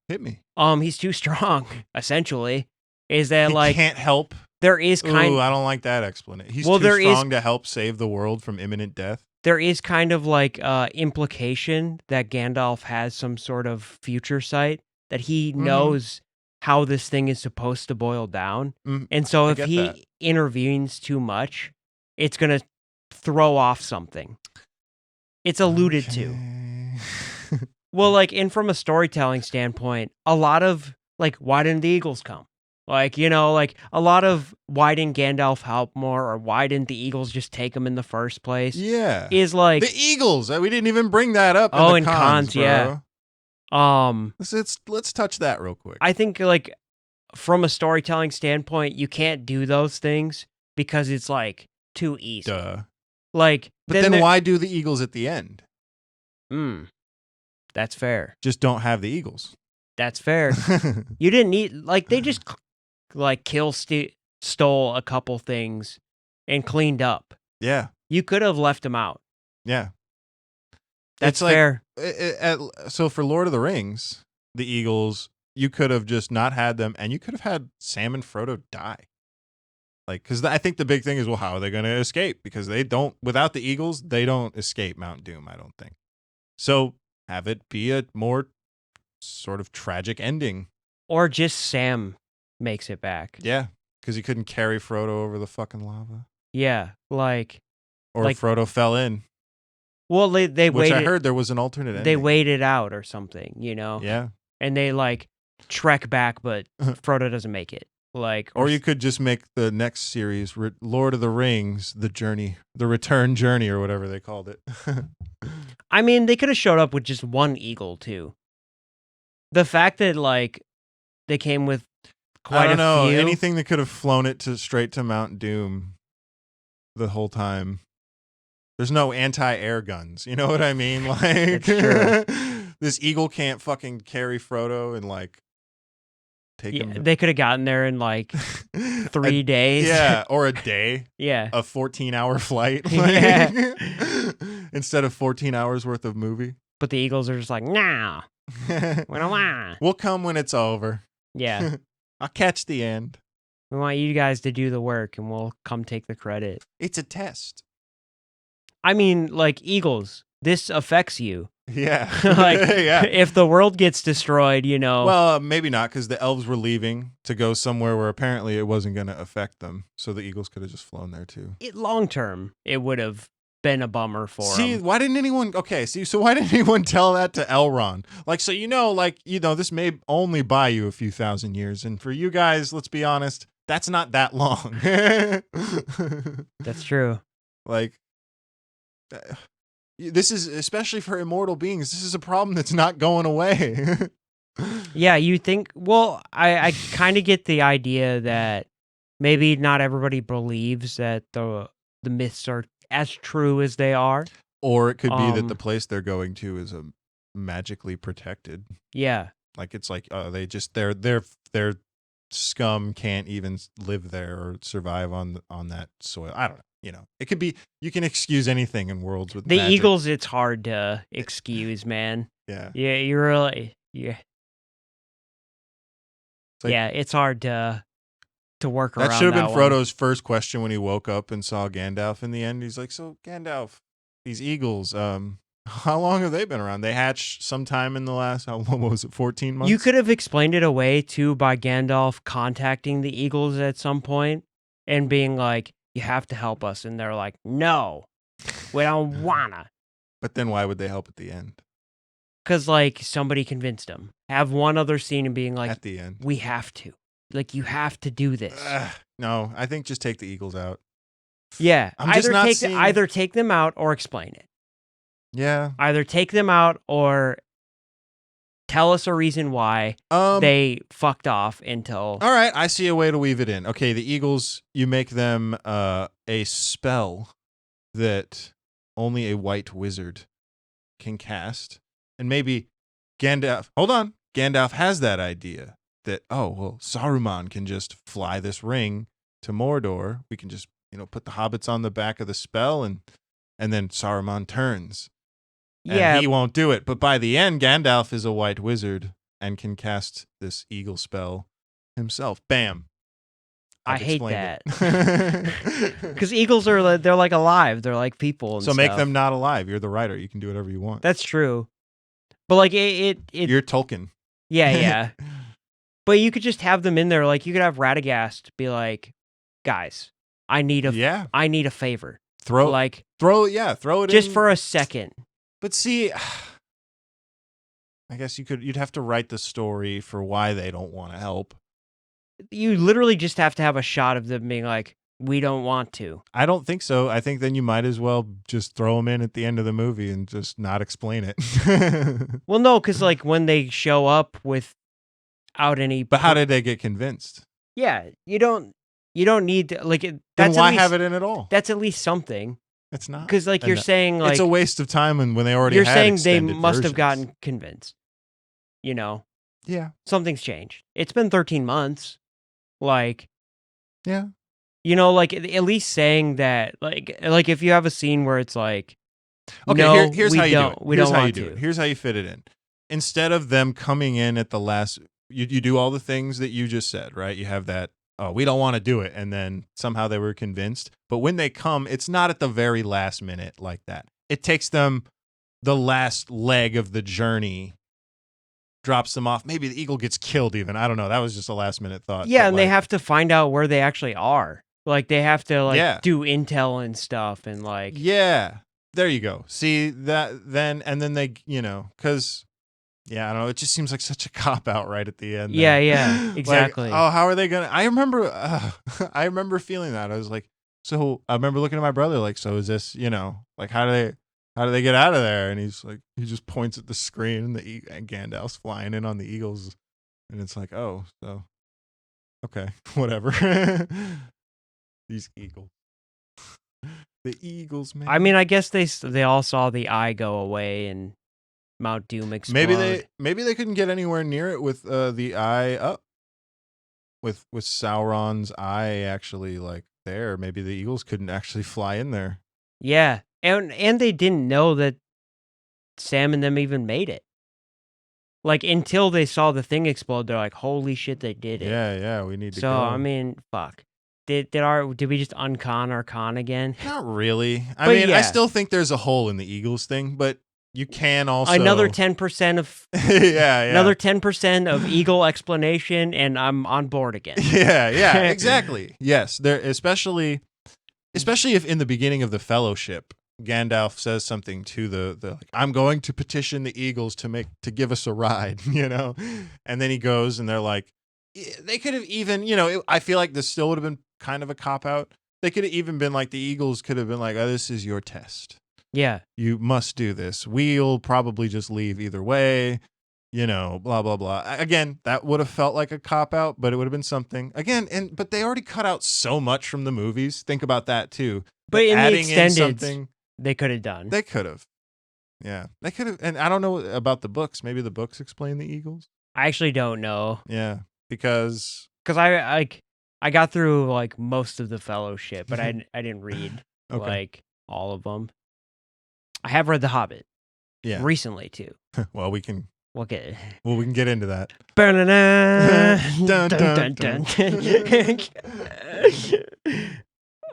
hit me. He's too strong. Essentially, is that He like can't help. there is kind Ooh, I don't like that explanation. He's Well, too there is- strong to help save the world from imminent death. there is kind of like implication that Gandalf has some sort of future sight, that he knows how this thing is supposed to boil down. Mm, And so I if get he that. intervenes too much, it's going to throw off something. It's alluded to. Okay. Well, like, and from a storytelling standpoint, a lot of, like, why didn't the Eagles come? Like, you know, like, a lot of why didn't Gandalf help more, or why didn't the Eagles just take him in the first place, Yeah. is like, The Eagles. We didn't even bring that up. Oh, in in the cons, bro. yeah. Let's touch that real quick. I think, like, from a storytelling standpoint, you can't do those things because it's, like, too easy. Duh. Like, But then there- why do the Eagles at the end? That's fair. Just don't have the Eagles. That's fair. You didn't need, like, they just, like, stole a couple things and cleaned up. Yeah. You could have left them out. Yeah. That's It's like- fair. So for Lord of the Rings, the Eagles, you could have just not had them, and you could have had Sam and Frodo die. Like, because I think the big thing is, well, how are they going to escape? Because they don't, without the Eagles, they don't escape Mount Doom, I don't think. So have it be a more sort of tragic ending. Or just Sam makes it back. Yeah, because he couldn't carry Frodo over the fucking lava. Yeah, like, Or Like- Frodo fell in, well, they which waited. I heard there was an alternate ending. They waited out or something, you know? Yeah. And they, like, trek back, but Frodo doesn't make it. Like, Or you could just make the next series Lord of the Rings, the return journey, or whatever they called it. I mean, they could have showed up with just one eagle, too. The fact that, like, they came with quite I don't know. a few. Anything that could have flown it straight to Mount Doom the whole time. There's no anti-air guns. You know what I mean? Like, It's true. This eagle can't fucking carry Frodo and, like, take Yeah, him. they could have gotten there in, like, 3 days. Yeah, or a day. Yeah. A 14-hour flight. Yeah. Instead of 14 hours worth of movie. But the Eagles are just like, nah, we don't want. We'll come when it's over. Yeah. I'll catch the end. We want you guys to do the work and we'll come take the credit. It's a test. I mean, like, Eagles, this affects you. Yeah. Like, yeah. if the world gets destroyed, you know. Well, maybe not, because the elves were leaving to go somewhere where apparently it wasn't going to affect them. So the Eagles could have just flown there too. Long term, it would have been a bummer for See, him. why didn't anyone? Okay, see, so why didn't anyone tell that to Elrond? Like, so this may only buy you a few thousand years, and for you guys, let's be honest, that's not that long. That's true. Like, this is especially for immortal beings. This is a problem that's not going away. Yeah, you think. Well, I kind of get the idea that maybe not everybody believes that the myths are as true as they are. Or it could be that the place they're going to is magically protected. Yeah. Like it's like they just their scum can't even live there or survive on that soil. I don't know. You know, it could be. You can excuse anything in worlds with the magic. eagles. It's hard to excuse, man. Yeah. Yeah, you're really. Yeah. Like, yeah, it's hard to work around. That should have been one. Frodo's first question when he woke up and saw Gandalf in the end. He's like, "So Gandalf, these eagles, how long have they been around? They hatched sometime in the last, what was it, 14 months?" You could have explained it away too by Gandalf contacting the eagles at some point and being like, "You have to help us," and they're like, "No, we don't wanna." But then why would they help at the end? Because, like, somebody convinced him. Have one other scene and being like, at the end, we have to. Like, you have to do this. No, I think just take the eagles out. Yeah. I'm just not seeing... either take them out or explain it. Yeah. Either take them out or tell us a reason why they fucked off until... All right, I see a way to weave it in. Okay, the eagles, you make them a spell that only a white wizard can cast. And maybe Gandalf has that idea that, Saruman can just fly this ring to Mordor. We can just, put the hobbits on the back of the spell and then Saruman turns. Yeah. And he won't do it. But by the end, Gandalf is a white wizard and can cast this eagle spell himself. Bam. I hate that. Because eagles they're like alive. They're like people and so stuff. Make them not alive. You're the writer. You can do whatever you want. That's true. But like You're Tolkien. Yeah. But you could just have them in there. Like you could have Radagast be like, guys, I need a favor. Throw it just in. for a second. But see, I guess you'd have to write the story for why they don't want to help. You literally just have to have a shot of them being like, we don't want to. I don't think so. I think then you might as well just throw them in at the end of the movie and just not explain it. Well, no, because like when they show up without any... But how did they get convinced? Yeah, you don't need to... Like, then why have it in at all? That's at least something. It's not. Because like you're saying... like it's a waste of time when they already You're had saying they extended must have versions. gotten convinced. Yeah. Something's changed. It's been 13 months. Like... Yeah. Like at least saying that, like if you have a scene where it's like, okay, no, here's how you do it. We don't want to. Here's how you fit it in. Instead of them coming in at the last, you do all the things that you just said, right? You have that, we don't want to do it, and then somehow they were convinced. But when they come, it's not at the very last minute like that. It takes them the last leg of the journey, drops them off. Maybe the eagle gets killed even. I don't know. That was just a last minute thought. Yeah, and they have to find out where they actually are. Like they have to do intel and stuff and like. Yeah, there you go. See that then, and then they, because I don't know. It just seems like such a cop out right at the end. Yeah, exactly. Like, how are they gonna? I remember feeling that. I was like, so I remember looking at my brother like, so is this, like how do they get out of there? And he's like, he just points at the screen and Gandalf's flying in on the eagles, and it's like, oh, so okay, whatever. These eagles. The eagles, man. I mean, I guess they all saw the eye go away and Mount Doom explode. Maybe they couldn't get anywhere near it with the eye up. With Sauron's eye actually like there. Maybe the eagles couldn't actually fly in there. Yeah. And they didn't know that Sam and them even made it. Like until they saw the thing explode, they're like, holy shit, they did it. Yeah, we need to go. So I mean, fuck. Did we just uncon our con again? Not really. I still think there's a hole in the Eagles thing, but you can also another 10% of another 10% of Eagle explanation, and I'm on board again. Yeah, exactly. Yes, there especially if in the beginning of the Fellowship Gandalf says something to the like, I'm going to petition the eagles to give us a ride, and then he goes and they're like, they could have even, I feel like this still would have been kind of a cop out. They could have even been like, the eagles could have been like, oh, this is your test. Yeah. You must do this. We'll probably just leave either way, blah, blah, blah. Again, that would have felt like a cop out, but it would have been something. Again, but they already cut out so much from the movies. Think about that too. But in adding the extended, something they could have done. They could have. Yeah. They could have. And I don't know about the books. Maybe the books explain the eagles. I actually don't know. Yeah. Because I got through like most of the Fellowship, but I didn't read like all of them. I have read The Hobbit. Yeah. Recently too. Well, we can get into that. Dun, dun, dun, dun.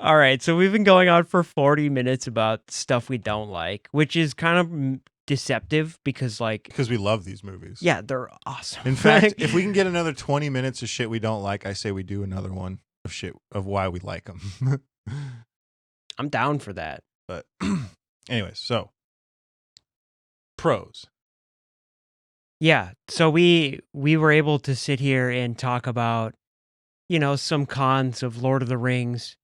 All right, so we've been going on for 40 minutes about stuff we don't like, which is kind of deceptive because we love these movies. Yeah, they're awesome. In fact, if we can get another 20 minutes of shit we don't like, I say we do another one of shit of why we like them. I'm down for that. But anyways, so pros. Yeah, so we were able to sit here and talk about, some cons of Lord of the Rings.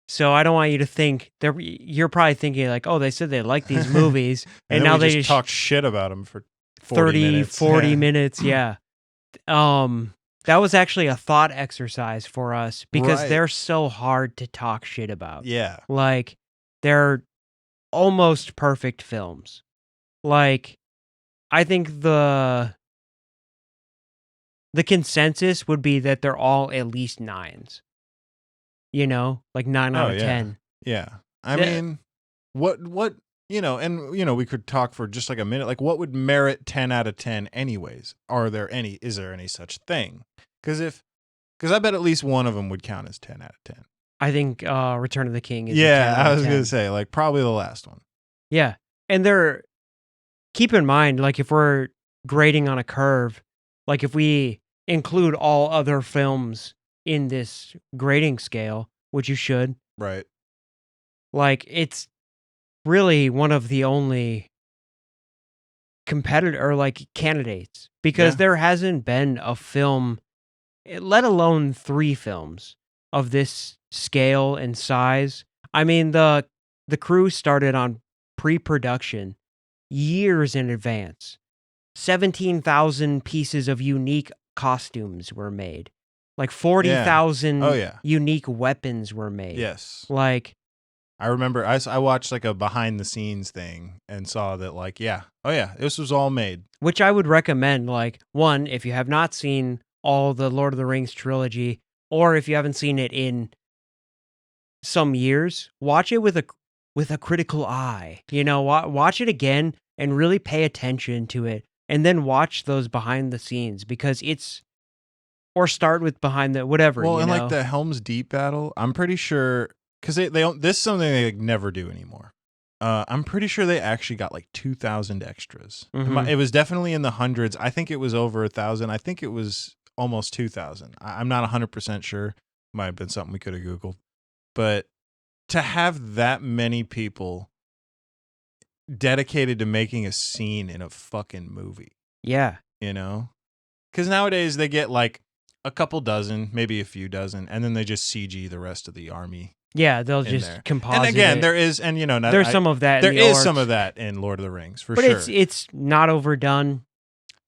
So I don't want you to think you're probably thinking like, oh, they said they like these movies, and now they just talk shit about them for 40 minutes. Yeah. That was actually a thought exercise for us because they're so hard to talk shit about. Yeah. Like, they're almost perfect films. Like, I think the consensus would be that they're all at least 9s. Like 9 out of 10. Yeah. I mean, what, and we could talk for just like a minute. Like, what would merit 10 out of 10 anyways? Is there any such thing? Because I bet at least one of them would count as 10 out of 10. I think Return of the King is. Yeah, I was going to say, like, probably the last one. Yeah. And keep in mind, like, if we're grading on a curve, like, if we include all other films in this grading scale, which you should. Right. Like, it's really one of the only candidates because there hasn't been a film, let alone 3 films of this scale and size. I mean, the crew started on pre-production years in advance. 17,000 pieces of unique costumes were made. Like 40,000 unique weapons were made. Yes. Like, I remember I watched like a behind the scenes thing and saw that this was all made. Which I would recommend, like, one, if you have not seen all the Lord of the Rings trilogy, or if you haven't seen it in some years, watch it with a critical eye. Watch it again and really pay attention to it, and then watch those behind the scenes because or start with behind the whatever. Well, and like the Helm's Deep battle, I'm pretty sure because they don't. This is something they never do anymore. I'm pretty sure they actually got like 2,000 extras. Mm-hmm. It was definitely in the hundreds. I think it was over 1,000. I think it was almost 2,000. I'm not 100% sure. Might have been something we could have Googled. But to have that many people dedicated to making a scene in a fucking movie. Yeah. Because nowadays they get like a couple dozen, maybe a few dozen, and then they just CG the rest of the army. Yeah, they'll just composite. And again, it. there is, there's some of that. There is some of that in Lord of the Rings for sure. But it's not overdone.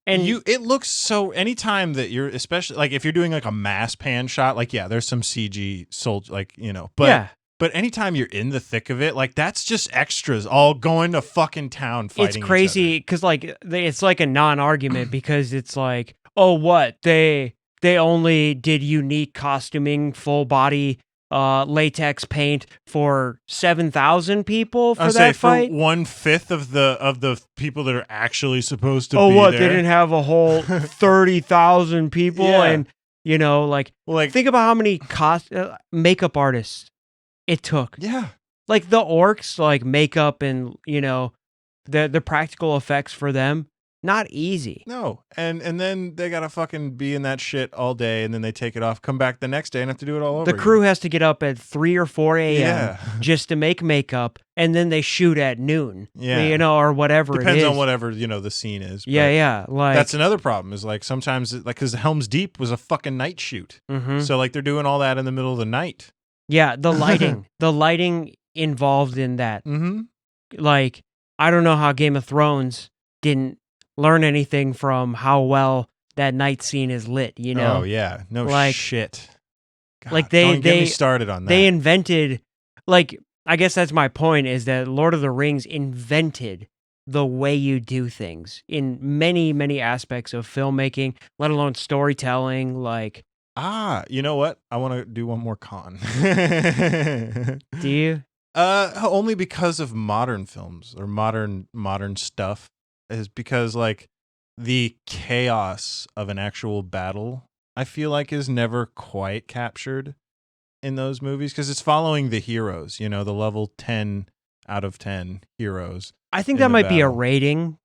And it looks so. Anytime that you're, especially like if you're doing like a mass pan shot, like there's some CG But anytime you're in the thick of it, like that's just extras all going to fucking town fighting. It's crazy because like it's like a non-argument because it's like, oh, what they only did unique costuming, full body latex paint for 7,000 people for that fight. For 1/5 of the people that are actually supposed to. Oh, be what there. they didn't have a whole 30,000 people, and think about how many makeup artists it took. Yeah, like the orcs, like makeup and the practical effects for them. not easy. No. And then they gotta fucking be in that shit all day, and then they take it off, come back the next day, and have to do it all over The again. crew has to get up at 3 or 4 a.m. Yeah. just to make makeup, and then they shoot at noon. Yeah. Or whatever it is. Depends on whatever, the scene is. Yeah, but yeah. Like that's another problem is like sometimes because Helm's Deep was a fucking night shoot. Mhm. So like they're doing all that in the middle of the night. Yeah, the lighting involved in that. Mm-hmm. Like, I don't know how Game of Thrones didn't learn anything from how well that night scene is lit, Oh yeah. No Like- shit. God, like don't get me started on that. They invented, like, I guess that's my point, is that Lord of the Rings invented the way you do things in many, many aspects of filmmaking, let alone storytelling. Like, You know what? I want to do one more con. do you? Only because of modern films or modern stuff is because like the chaos of an actual battle, I feel like is never quite captured in those movies because it's following the heroes, the level 10 out of 10 heroes. I think in that the might be a battle. rating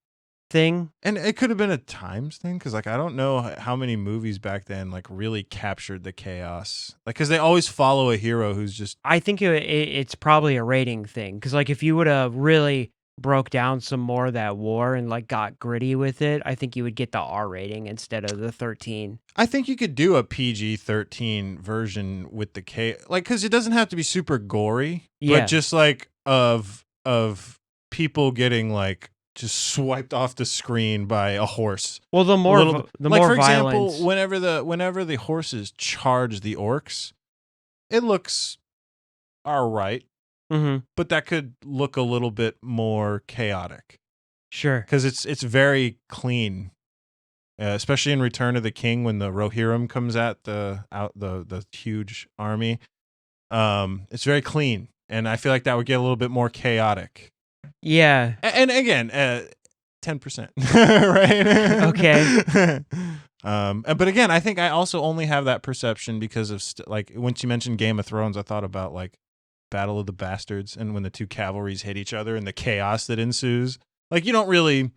thing. And it could have been a times thing because, like, I don't know how many movies back then, like, really captured the chaos. Like, because they always follow a hero who's just... I think it's probably a rating thing, because like if you would have really broke down some more of that war and like got gritty with it, I think you would get the R rating instead of the 13. I think you could do a PG-13 version with the like, because it doesn't have to be super gory, Yeah. but just like of people getting like just swiped off the screen by a horse. Well, the more like, more for violence. example, whenever the horses charge the orcs, it looks all right, Mm-hmm. but that could look a little bit more chaotic Sure. because it's very clean, especially in Return of the King when the Rohirrim comes at the huge army. It's very clean, and I feel like that would get a little bit more chaotic. Yeah. And again, 10%, right? Okay. But again, I think I also only have that perception because of like once you mentioned Game of Thrones, I thought about like Battle of the Bastards and when the two cavalries hit each other and the chaos that ensues. Like you don't really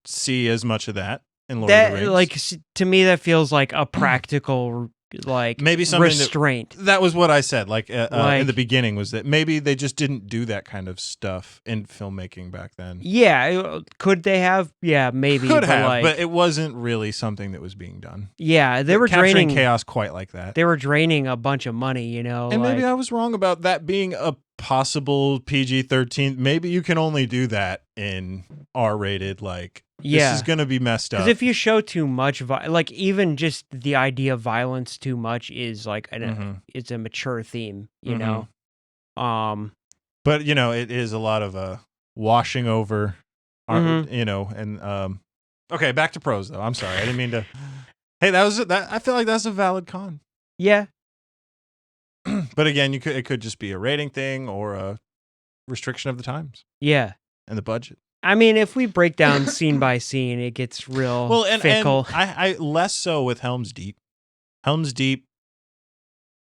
see as much of that in Lord of the Rings. Like to me, that feels like a practical like maybe something restraint. That was what I said. Like Like- in the beginning was that maybe they just didn't do that kind of stuff in filmmaking back then. Yeah. Could they have? Yeah, maybe. Could have, like, but it wasn't really something that was being done. yeah, they were Capturing draining chaos quite like that. They were draining a bunch of money, And like, maybe I was wrong about that being a possible PG-13. Maybe you can only do that in R-rated. Like, yeah. this is going to be messed up. Because if you show too much, like even just the idea of violence too much is like it's a mature theme, you know. But it is a lot of washing over, and okay, back to prose though. I'm sorry, I didn't mean to. Hey, that. I feel like that's a valid con. Yeah. But again, it could just be a rating thing or a restriction of the times Yeah. and the budget. I mean, if we break down scene by scene, it gets real fickle. And I less so with Helm's Deep. Helm's Deep,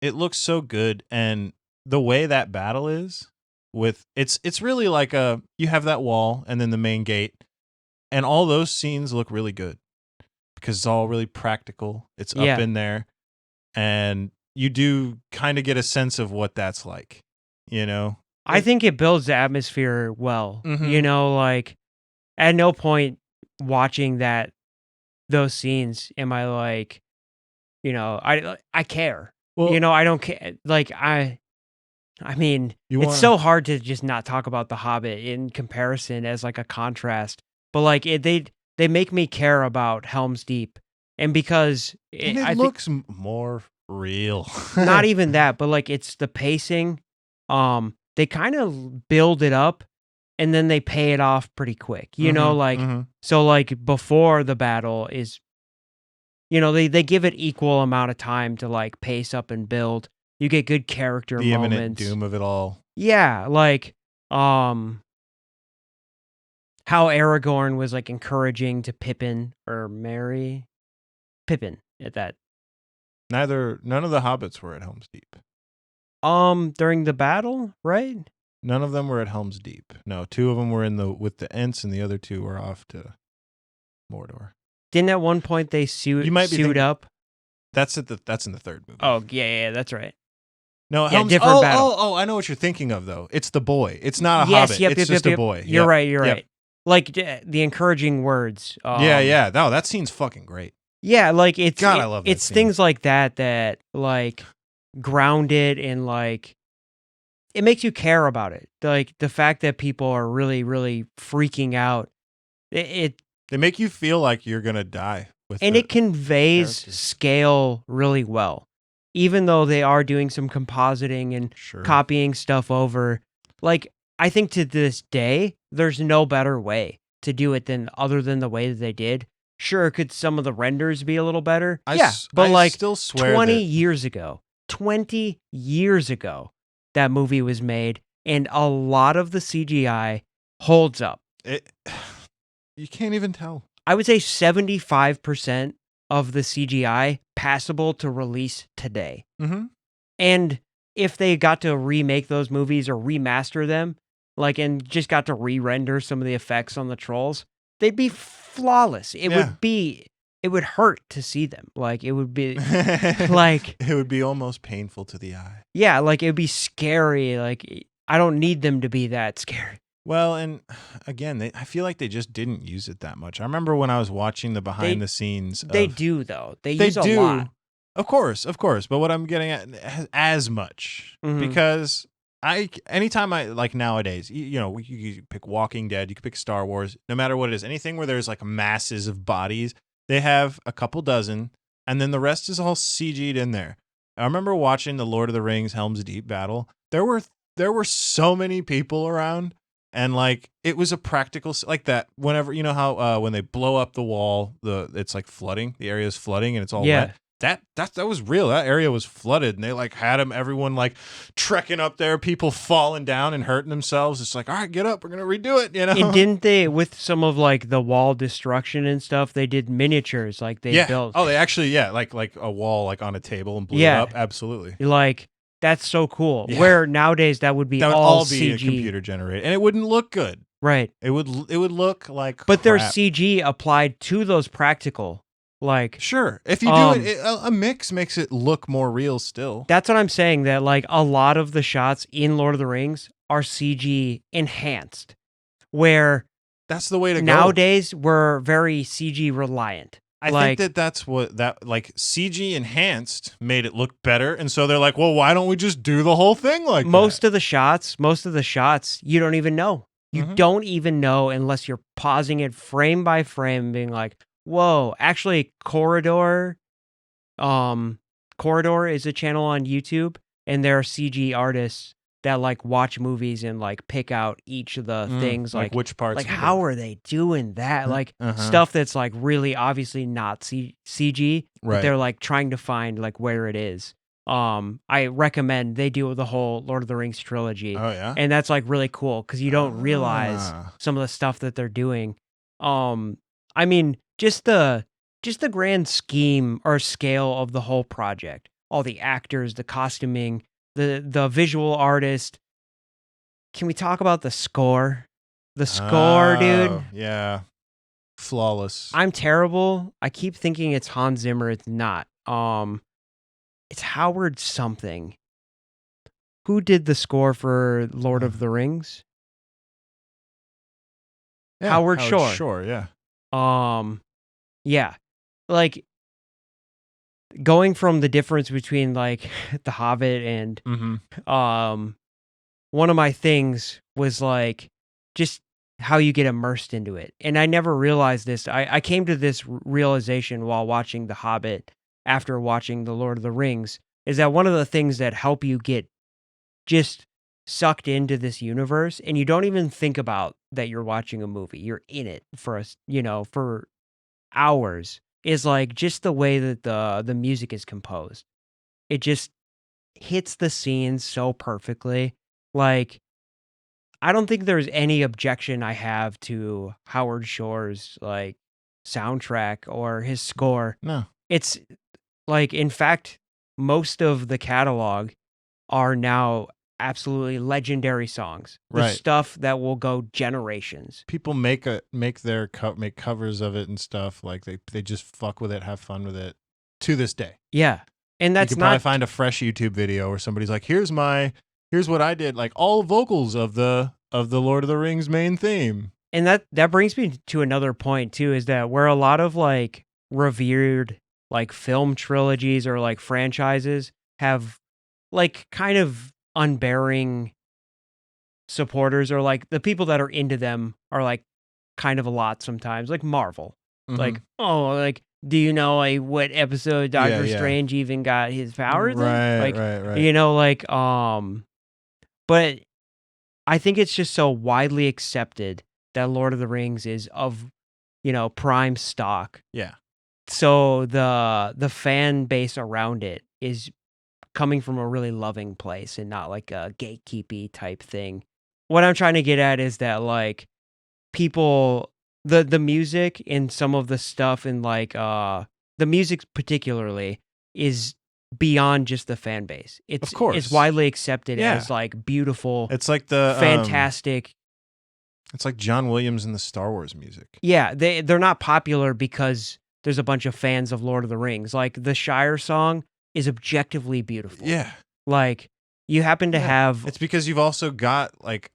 it looks so good, and the way that battle is with it's really like you have that wall and then the main gate, and all those scenes look really good because it's all really practical. It's up in there, and you do kind of get a sense of what that's like, I think it builds the atmosphere well. Like at no point watching those scenes am I like, I care. Well, I don't care. Like I mean, so hard to just not talk about The Hobbit in comparison as like a contrast. But like they make me care about Helm's Deep, and because it looks more real. Not even that, but like it's the pacing. They kind of build it up and then they pay it off pretty quick. So like before the battle is they give it equal amount of time to like pace up and build. You get good character the moments. imminent doom of it all. Yeah, like how Aragorn was like encouraging to Pippin or marry Pippin at that. None of the hobbits were at Helm's Deep. During the battle, right? None of them were at Helm's Deep. No, 2 of them were with the Ents, and the other 2 were off to Mordor. Didn't at one point they You might be suit thinking- up? That's in the third movie. Oh, yeah, that's right. No, yeah, Helm's different battle. I know what you're thinking of though. It's the boy. It's not a Yes, hobbit. yep, It's yep, just yep, a boy. You're Yep. right, you're Yep. right. Like the encouraging words. Yeah. No, that scene's fucking great. Yeah, like it's God, I love that it's scene. things like that like ground it and like it makes you care about it. Like the fact that people are really, really freaking out. It They make you feel like you're gonna die with and the it conveys characters. scale really well. Even though they are doing some compositing and Sure. copying stuff over. Like, I think to this day, there's no better way to do it other than the way that they did. Sure, could some of the renders be a little better? But I like still swear 20 years ago, that movie was made, and a lot of the CGI holds up. You can't even tell. I would say 75% of the CGI passable to release today. Mm-hmm. And if they got to remake those movies or remaster them, like, and just got to re-render some of the effects on the trolls, they'd be flawless. It would hurt to see them. Like, it would be like, it would be almost painful to the eye. yeah, like it would be scary. Like, I don't need them to be that scary. Well, and again, I feel like they just didn't use it that much. I remember when I was watching the behind the scenes. They do though. They use a lot. Of course. But what I'm getting at, as much, because anytime I like nowadays, you pick Walking Dead, you could pick Star Wars, no matter what it is, anything where there's like masses of bodies, they have a couple dozen, and then the rest is all CG'd in there. I remember watching the Lord of the Rings Helm's Deep battle. There were so many people around. And like it was a practical like that. Whenever how when they blow up the wall, it's like flooding. The area is flooding and it's all wet. That was real. That area was flooded, and they like had everyone like trekking up there, people falling down and hurting themselves. It's like, all right, get up, we're gonna redo it. And didn't they, with some of like the wall destruction and stuff, they did miniatures like they built. Oh, they actually like a wall like on a table and blew it up. Absolutely. Like. That's so cool. Yeah. Where nowadays that would all be CG. Computer generated, and it wouldn't look good. Right. It would look like. But crap. there's CG applied to those practical. Like sure, if you do it, a mix makes it look more real. Still, that's what I'm saying. That like a lot of the shots in Lord of the Rings are CG enhanced. Where that's the way to go. Nowadays we're very CG reliant. I think that's what CG enhanced made it look better, and so they're like, well, why don't we just do the whole thing like that? Most of the shots, you don't even know. You don't even know unless you're pausing it frame by frame and being like, whoa, actually Corridor is a channel on YouTube, and there are CG artists that like watch movies and like pick out each of the things like which parts, like how are they doing that, like stuff that's like really obviously not CG, but they're like trying to find like where it is. I recommend they do the whole Lord of the Rings trilogy. Oh yeah, and that's like really cool because you don't realize some of the stuff that they're doing. I mean, just the grand scheme or scale of the whole project, all the actors, the costuming, the visual artist. Can we talk about the score? The score, dude. Yeah. Flawless. I'm terrible. I keep thinking it's Hans Zimmer. It's not. It's Howard something. Who did the score for Lord of the Rings? Yeah, Howard Shore. Shore, yeah. Yeah. Like going from the difference between like The Hobbit and one of my things was like just how you get immersed into it. And I never realized this. I came to this realization while watching The Hobbit after watching The Lord of the Rings, is that one of the things that help you get just sucked into this universe, and you don't even think about that you're watching a movie. You're in it for for hours, is like just the way that the music is composed. It just hits the scenes so perfectly. Like, I don't think there's any objection I have to Howard Shore's like soundtrack or his score. No. It's like, in fact, most of the catalog are now absolutely legendary songs. The Right. stuff that will go generations. People make covers of it and stuff. Like they just fuck with it, have fun with it to this day. Yeah. And You that's could probably not find a fresh YouTube video where somebody's like, here's what I did, like all vocals of the Lord of the Rings main theme. and that brings me to another point too, is that where a lot of like revered like film trilogies or like franchises have like kind of unbearing supporters, or like the people that are into them are like kind of a lot sometimes, like Marvel. Mhm. Like, oh, like, do you know like what episode Doctor Yeah. Strange even got his powers in? Right, Like, right. you know, like, but I think it's just so widely accepted that Lord of the Rings is of, prime stock. Yeah. So the fan base around it is coming from a really loving place and not like a gatekeepy type thing. What I'm trying to get at is that like people, the music and some of the stuff in like the music particularly is beyond just the fan base. It's Of course. it's widely accepted Yeah. as like beautiful, It's like the fantastic. It's like John Williams and the Star Wars music. Yeah, they're not popular because there's a bunch of fans of Lord of the Rings. Like the Shire song is objectively beautiful. Yeah. Like you happen to have It's because you've also got like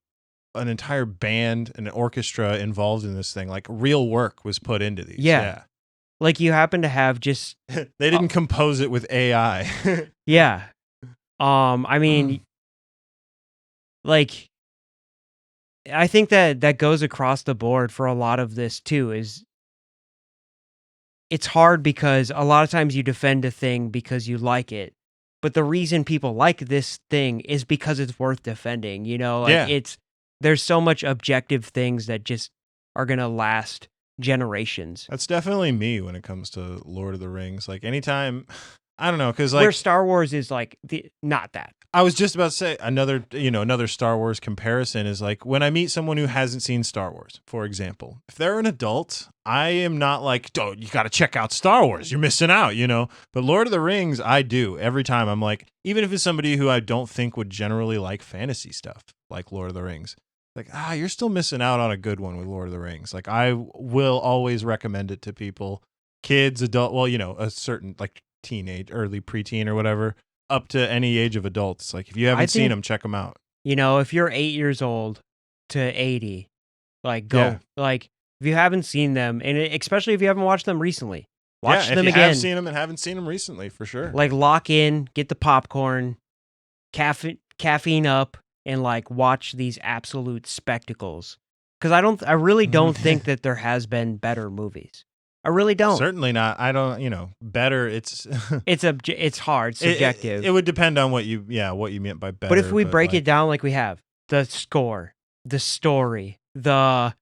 an entire band and an orchestra involved in this thing. Like real work was put into these. Yeah. like you happen to have just They didn't compose it with AI. yeah. I mean like I think that goes across the board for a lot of this too. Is it's hard because a lot of times you defend a thing because you like it, but the reason people like this thing is because it's worth defending. Yeah. There's so much objective things that just are gonna last generations. That's definitely me when it comes to Lord of the Rings. Like anytime, I don't know, because Where like Star Wars is like not that. I was just about to say another Star Wars comparison is like when I meet someone who hasn't seen Star Wars, for example. If they're an adult, I am not like, oh, you got to check out Star Wars. You're missing out, But Lord of the Rings, I do. Every time I'm like, even if it's somebody who I don't think would generally like fantasy stuff, like Lord of the Rings, like, you're still missing out on a good one with Lord of the Rings. Like I will always recommend it to people, kids, adult, a certain like teenage, early preteen or whatever, up to any age of adults. Like if you haven't seen them, check them out. If you're 8 years old to 80, like go. Yeah. Like if you haven't seen them, and especially if you haven't watched them recently, watch them if you again. have seen them and haven't seen them recently, for sure. Like lock in, get the popcorn, caffeine up, and like watch these absolute spectacles. Because I really don't think that there has been better movies. I really don't. Certainly not. I don't, better. It's it's hard, subjective. It would depend on what you meant by better. But if we break it down like we have, the score, the story, the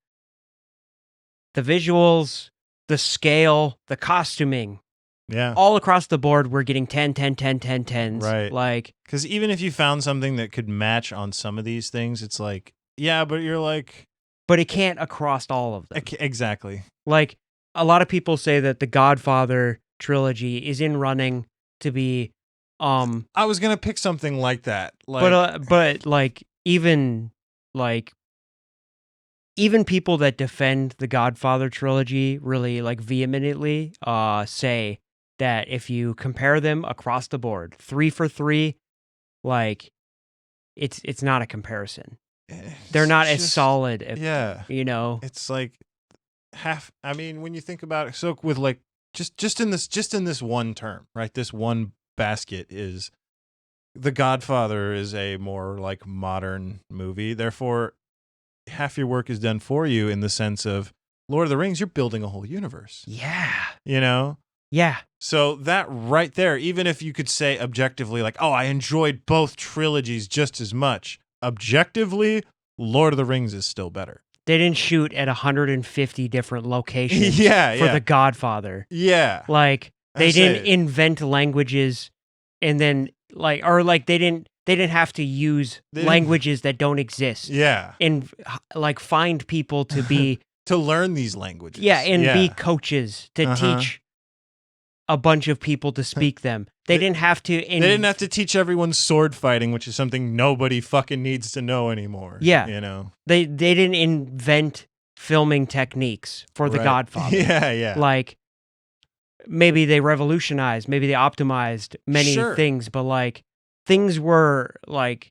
visuals, the scale, the costuming, all across the board, we're getting 10, 10, 10, 10, 10s. Right. Like, because even if you found something that could match on some of these things, it's like, yeah, but you're like, but it can't across all of them. Exactly. Like, a lot of people say that the Godfather trilogy is in running to be. I was gonna pick something like that, but like even people that defend the Godfather trilogy really like vehemently say that if you compare them across the board, 3 for 3, like it's not a comparison. They're not as solid. It's like half. I mean, when you think about it, so with like just in this one term, right? This one basket is The Godfather is a more like modern movie. Therefore, half your work is done for you in the sense of Lord of the Rings. You're building a whole universe. Yeah. Yeah. So that right there, even if you could say objectively, like, oh, I enjoyed both trilogies just as much. Objectively, Lord of the Rings is still better. They didn't shoot at 150 different locations for The Godfather. Yeah. Like they didn't invent languages and then they didn't have to use languages that don't exist. Yeah. And like find people to be to learn these languages. Yeah, and be coaches to teach a bunch of people to speak them. They didn't have to. They didn't have to teach everyone sword fighting, which is something nobody fucking needs to know anymore. Yeah. You know? They didn't invent filming techniques for The Godfather. Yeah. Like, maybe they revolutionized, maybe they optimized many things, but like, things were like,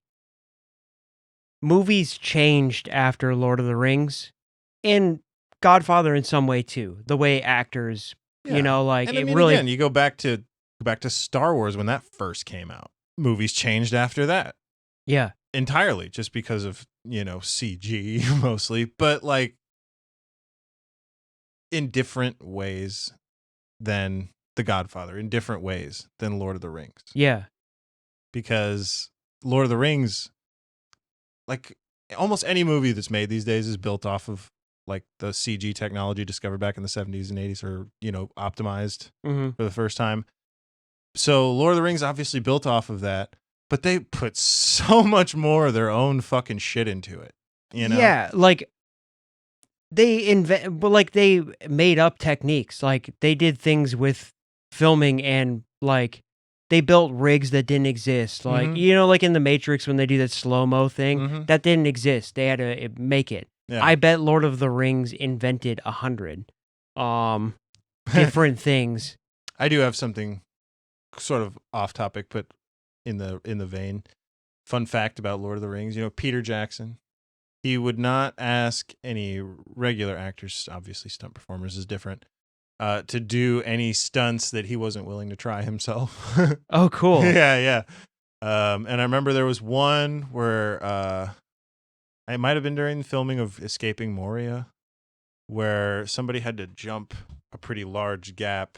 movies changed after Lord of the Rings, and Godfather in some way too. The way actors, you know, like, and it really. Again, you go back to Star Wars when that first came out. Movies changed after that. Yeah. Entirely, just because of, you know, CG mostly, but like in different ways than The Godfather, in different ways than Lord of the Rings. Yeah. Because Lord of the Rings, like almost any movie that's made these days, is built off of like the CG technology discovered back in the 70s and 80s, or, you know, optimized for the first time. So Lord of the Rings obviously built off of that, but they put so much more of their own fucking shit into it. You know? Yeah, like they made up techniques. Like, they did things with filming, and like they built rigs that didn't exist. Like, you know, like in The Matrix when they do that slow-mo thing, that didn't exist. They had to make it. Yeah. I bet Lord of the Rings invented 100 different things. I do have something sort of off topic, but in the vein. Fun fact about Lord of the Rings, you know, Peter Jackson, he would not ask any regular actors, obviously stunt performers is different, to do any stunts that he wasn't willing to try himself. Oh, cool. Yeah. And I remember there was one where it might have been during the filming of Escaping Moria, where somebody had to jump a pretty large gap,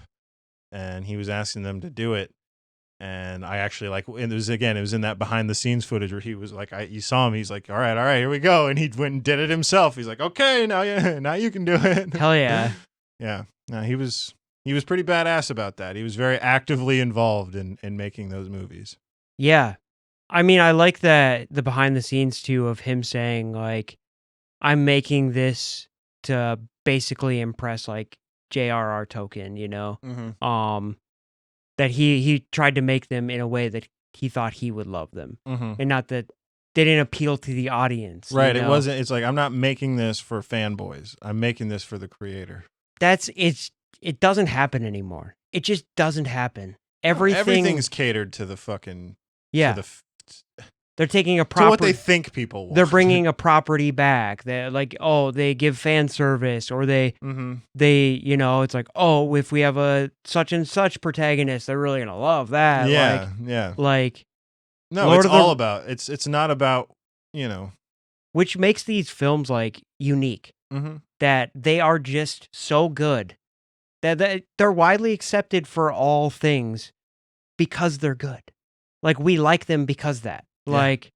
and he was asking them to do it. And I actually, like, and it was in that behind the scenes footage where he was like, you saw him, he's like, all right, here we go. And he went and did it himself. He's like, okay, now you can do it. Hell yeah. Yeah. No, he was pretty badass about that. He was very actively involved in making those movies. Yeah. I mean, I like that, the behind the scenes too, of him saying like, I'm making this to basically impress like J.R.R. Tolkien, you know? That he tried to make them in a way that he thought he would love them, and not that they didn't appeal to the audience. Right. You know? It wasn't. It's like, I'm not making this for fanboys. I'm making this for the creator. It doesn't happen anymore. It just doesn't happen. Everything's catered to the fucking they're taking a to what they think people want. They're bringing a property back. They're like, oh, they give fan service, or they, you know, it's like, oh, if we have a such and such protagonist, they're really gonna love that. Yeah. Like, no, it's all about. It's not about, you know, which makes these films like unique. That they are just so good that they're widely accepted for all things because they're good. Like, we like them because that. Yeah. Like,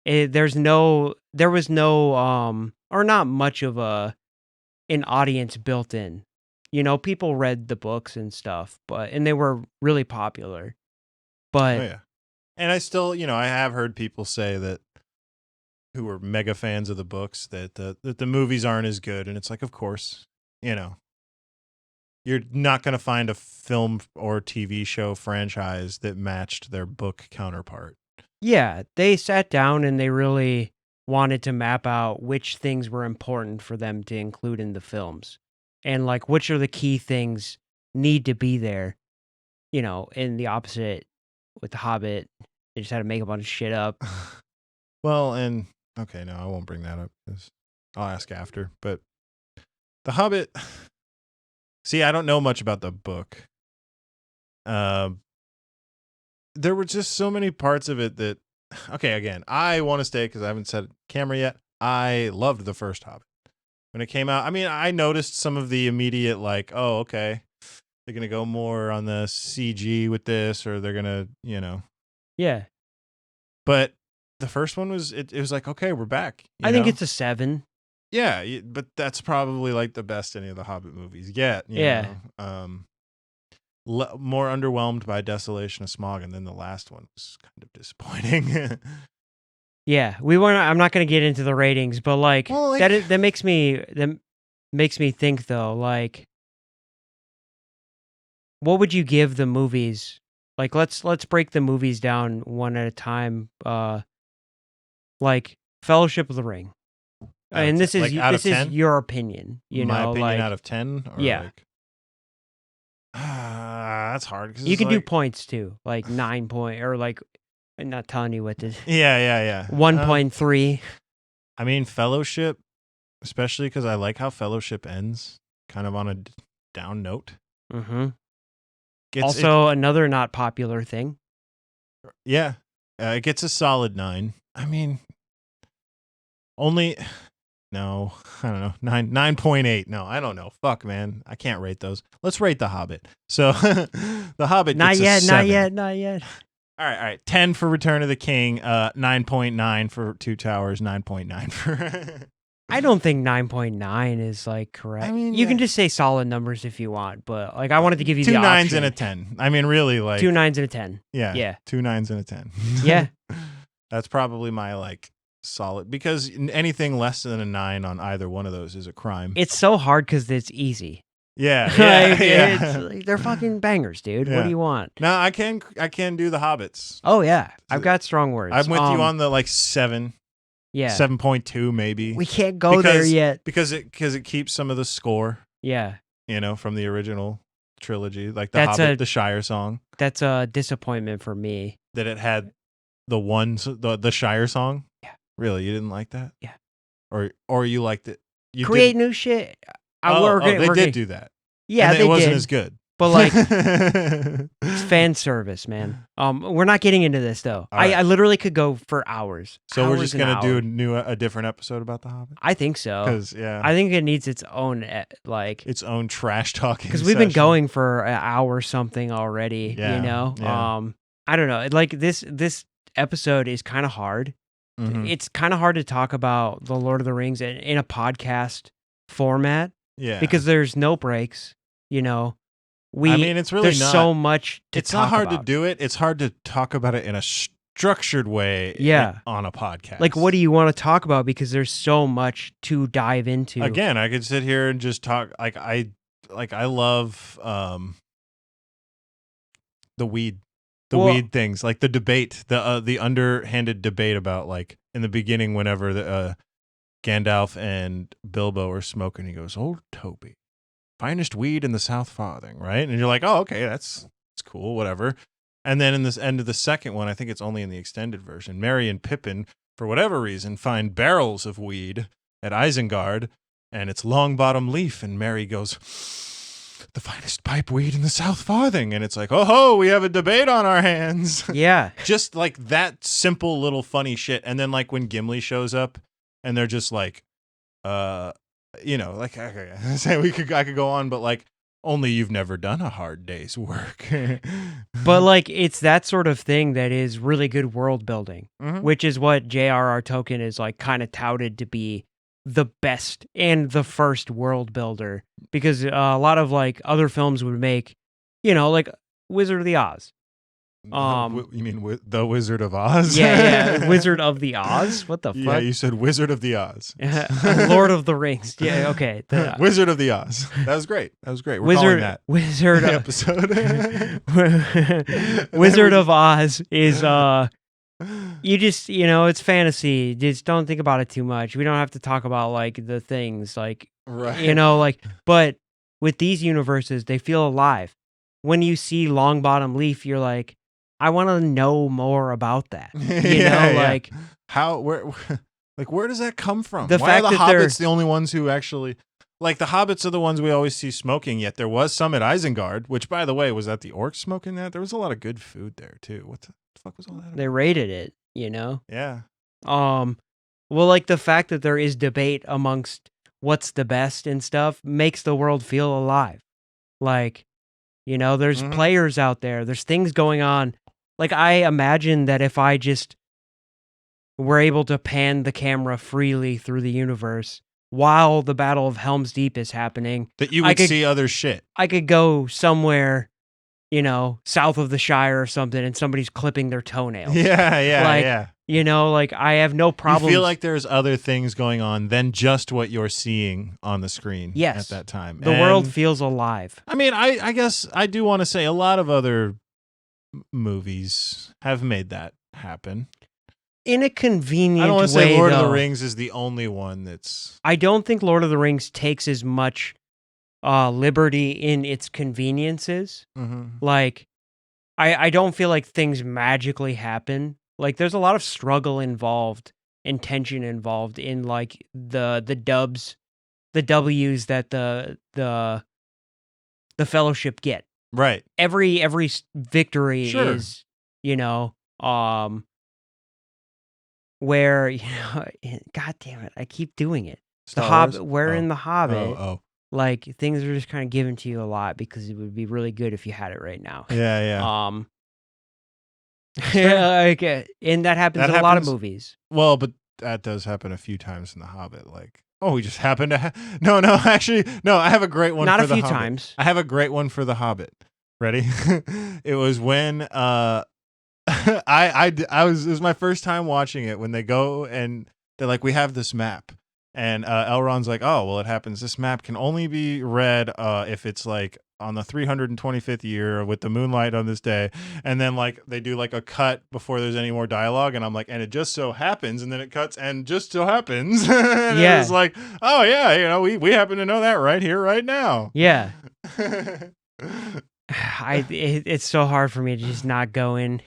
there was no, or not much of an audience built in. You know, people read the books and stuff, and they were really popular. But and I still, you know, I have heard people say that, who were mega fans of the books, that the movies aren't as good, and it's like, of course, you know, you're not going to find a film or TV show franchise that matched their book counterpart. Yeah, they sat down and they really wanted to map out which things were important for them to include in the films, and like, which are the key things need to be there. You know, in the opposite with The Hobbit, they just had to make a bunch of shit up. Well, and okay, no, I won't bring that up because I'll ask after. But The Hobbit, see, I don't know much about the book. There were just so many parts of it that, okay, again, I want to stay, because I haven't said camera yet, I loved the first Hobbit. When it came out, I mean, I noticed some of the immediate, like, oh, okay, they're going to go more on the CG with this, or they're going to, you know. Yeah. But the first one was, it was like, okay, we're back. I think it's a 7. Yeah, but that's probably like the best any of the Hobbit movies get. You know? More underwhelmed by Desolation of Smog, and then the last one was kind of disappointing. Yeah, I'm not going to get into the ratings, but like, that makes me think though, like, what would you give the movies? Like, let's break the movies down one at a time. Like Fellowship of the Ring, and this is out this of is 10? your opinion. You My know, opinion like out of 10? Or yeah. like, that's hard. 'Cause You it's can do like, points too, like 9 point or like I'm not telling you what to. yeah. 1.3. I mean, Fellowship, especially because I like how Fellowship ends kind of on a down note. Mm-hmm. Gets Also, another not popular thing. Yeah. It gets a solid 9. I mean, only... No, I don't know. 9.8. No, I don't know. Fuck, man. I can't rate those. Let's rate The Hobbit. So, The Hobbit Not gets yet, a 7. not yet. All right. 10 for Return of the King. 9.9 for Two Towers. 9.9 for... I don't think 9.9 is like correct. I mean, you can yeah. just say solid numbers if you want, but like I wanted to give you 2 the 9s option. and a 10. I mean, really, like... 2 9s and a 10. Yeah. 2 9s and a 10. Yeah. That's probably my, like, solid, because anything less than a 9 on either one of those is a crime. It's so hard because it's easy. Yeah. It's, like, they're fucking bangers, dude. Yeah. What do you want? No, I can do the Hobbits. Oh yeah, I've got strong words. I'm with you on the like 7. Yeah. 7.2 maybe. We can't go there yet because it keeps some of the score. Yeah. From the original trilogy, like the Hobbit, the Shire song. That's a disappointment for me. That it had the Shire song. Yeah. Really, you didn't like that? Yeah. Or you liked it? You create new shit. They did do that. Yeah, and it wasn't as good. But like, it's fan service, man. We're not getting into this though. Right. I literally could go for hours. So we're just gonna do a different episode about the Hobbit. I think so. Because I think it needs its own its own trash talking. Because we've been going for an hour something already. Yeah, you know. Yeah. I don't know. Like this episode is kind of hard. Mm-hmm. It's kind of hard to talk about the Lord of the Rings in a podcast format. Yeah. Because there's no breaks. You know. I mean, it's really there's so much to it's talk not hard about. to do it. It's hard to talk about it in a structured way. Yeah. On a podcast. Like, what do you want to talk about? Because there's so much to dive into. Again, I could sit here and just talk. I love the weed things, like the debate, the underhanded debate about, like, in the beginning, whenever the Gandalf and Bilbo are smoking, he goes, "Old Toby, finest weed in the South Farthing," right? And you're like, oh, okay, that's cool, whatever. And then in this end of the second one, I think it's only in the extended version, Merry and Pippin, for whatever reason, find barrels of weed at Isengard, and it's Long Bottom Leaf, and Merry goes, "The finest pipe weed in the South Farthing," and it's like, oh ho, we have a debate on our hands. Yeah. Just like that simple little funny shit. And then like when Gimli shows up, and they're just like, like I could go on, but like, only you've never done a hard day's work. But like, it's that sort of thing that is really good world building, which is what J.R.R. Tolkien is like kind of touted to be the best and the first world builder, because a lot of like other films would make, like Wizard of the Oz. You mean the Wizard of Oz? Yeah, Wizard of the Oz. What the fuck? Yeah, you said Wizard of the Oz. Lord of the Rings. Yeah, okay. Wizard of the Oz. That was great. We're calling that Wizard episode. Wizard of Oz is you just it's fantasy. Just don't think about it too much. We don't have to talk about like the things like right. But with these universes, they feel alive. When you see Long Bottom Leaf, you're like, I want to know more about that. Like how, where does that come from? The Why fact are the that hobbits the only ones who actually, like, the hobbits are the ones we always see smoking, yet there was some at Isengard, which, by the way, was that the orcs smoking that? There was a lot of good food there too. What the fuck was all that about? They rated it, Yeah. Well, like the fact that there is debate amongst what's the best and stuff makes the world feel alive. Like, there's players out there. There's things going on. Like, I imagine that if I just were able to pan the camera freely through the universe while the Battle of Helm's Deep is happening, that you would see other shit. I could go somewhere, south of the Shire or something, and somebody's clipping their toenails. Yeah. You know, like I have no problems. You feel like there's other things going on than just what you're seeing on the screen Yes. at that time. The world feels alive. I mean, I guess I do want to say a lot of other movies have made that happen. In a convenient way, I don't want to say Lord of the Rings is the only one that's... I don't think Lord of the Rings takes as much liberty in its conveniences. Mm-hmm. Like, I don't feel like things magically happen. Like, there's a lot of struggle involved and tension involved in, like, the W's that the Fellowship get. Right. Every victory Sure. is, where, God damn it, I keep doing it. Star The Wars? Hobbit, where in The Hobbit, Oh. things are just kind of given to you a lot because it would be really good if you had it right now. Yeah. And that happens in a lot of movies. Well, but that does happen a few times in The Hobbit. Like, oh, we just happen to No, actually, no, I have a great one Not for a The few Hobbit. times. I have a great one for The Hobbit. Ready? It was when it was my first time watching it when they go and they're like, we have this map. And Elrond's like, oh, well, it happens. This map can only be read if it's like on the 325th year with the moonlight on this day. And then like they do like a cut before there's any more dialogue. And I'm like, and it just so happens. And then it cuts and just so happens. And Yeah. It was like, oh, yeah, we happen to know that right here, right now. Yeah. It's so hard for me to just not go in.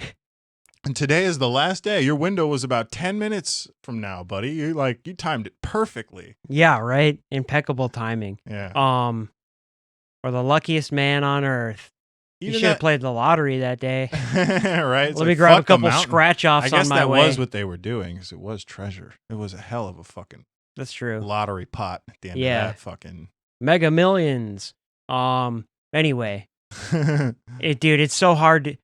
And today is the last day. Your window was about 10 minutes from now, buddy. You timed it perfectly. Yeah, right? Impeccable timing. Yeah. Or the luckiest man on earth. You should have played the lottery that day. Right? Let me grab a couple scratch-offs on my way. I guess that was what they were doing, because it was treasure. It was a hell of a fucking That's true. lottery pot at the end of that fucking... Mega Millions. Anyway. Dude, it's so hard to...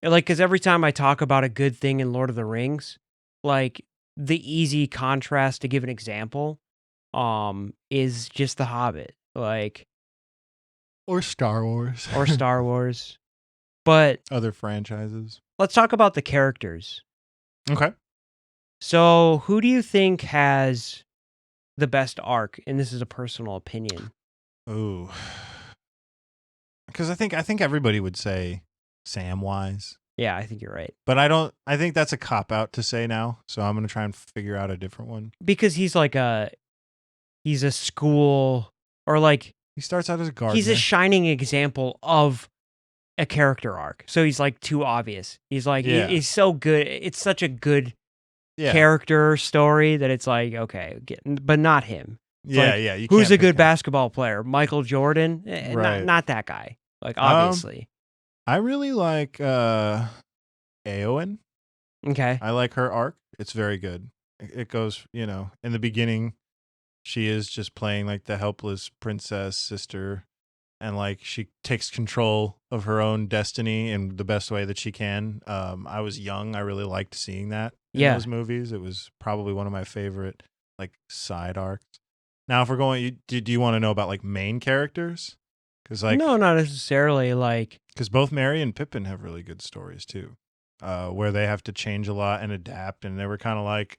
Like, because every time I talk about a good thing in Lord of the Rings, like, the easy contrast to give an example, is just The Hobbit. Like... Or Star Wars. Or Star Wars. But... Other franchises. Let's talk about the characters. Okay. So, who do you think has the best arc? And this is a personal opinion. Ooh. Because I think everybody would say Samwise. Yeah, I think you're right. But I think that's a cop-out to say now, so I'm going to try and figure out a different one. Because he's a school, or like... He starts out as a gardener. He's a shining example of a character arc. So he's like too obvious. He's like, he's so good. It's such a good character story that it's like, okay, but not him. It's yeah. Who's a good basketball player? Michael Jordan? Right. Not that guy. Like, obviously. I really like Eowyn. Okay. I like her arc. It's very good. It goes, in the beginning, she is just playing like the helpless princess sister, and like she takes control of her own destiny in the best way that she can. I was young. I really liked seeing that in those movies. It was probably one of my favorite like side arcs. Now, if we're going, do you want to know about like main characters? Because like no, not necessarily. Like, because both Merry and Pippin have really good stories too, where they have to change a lot and adapt, and they were kind of like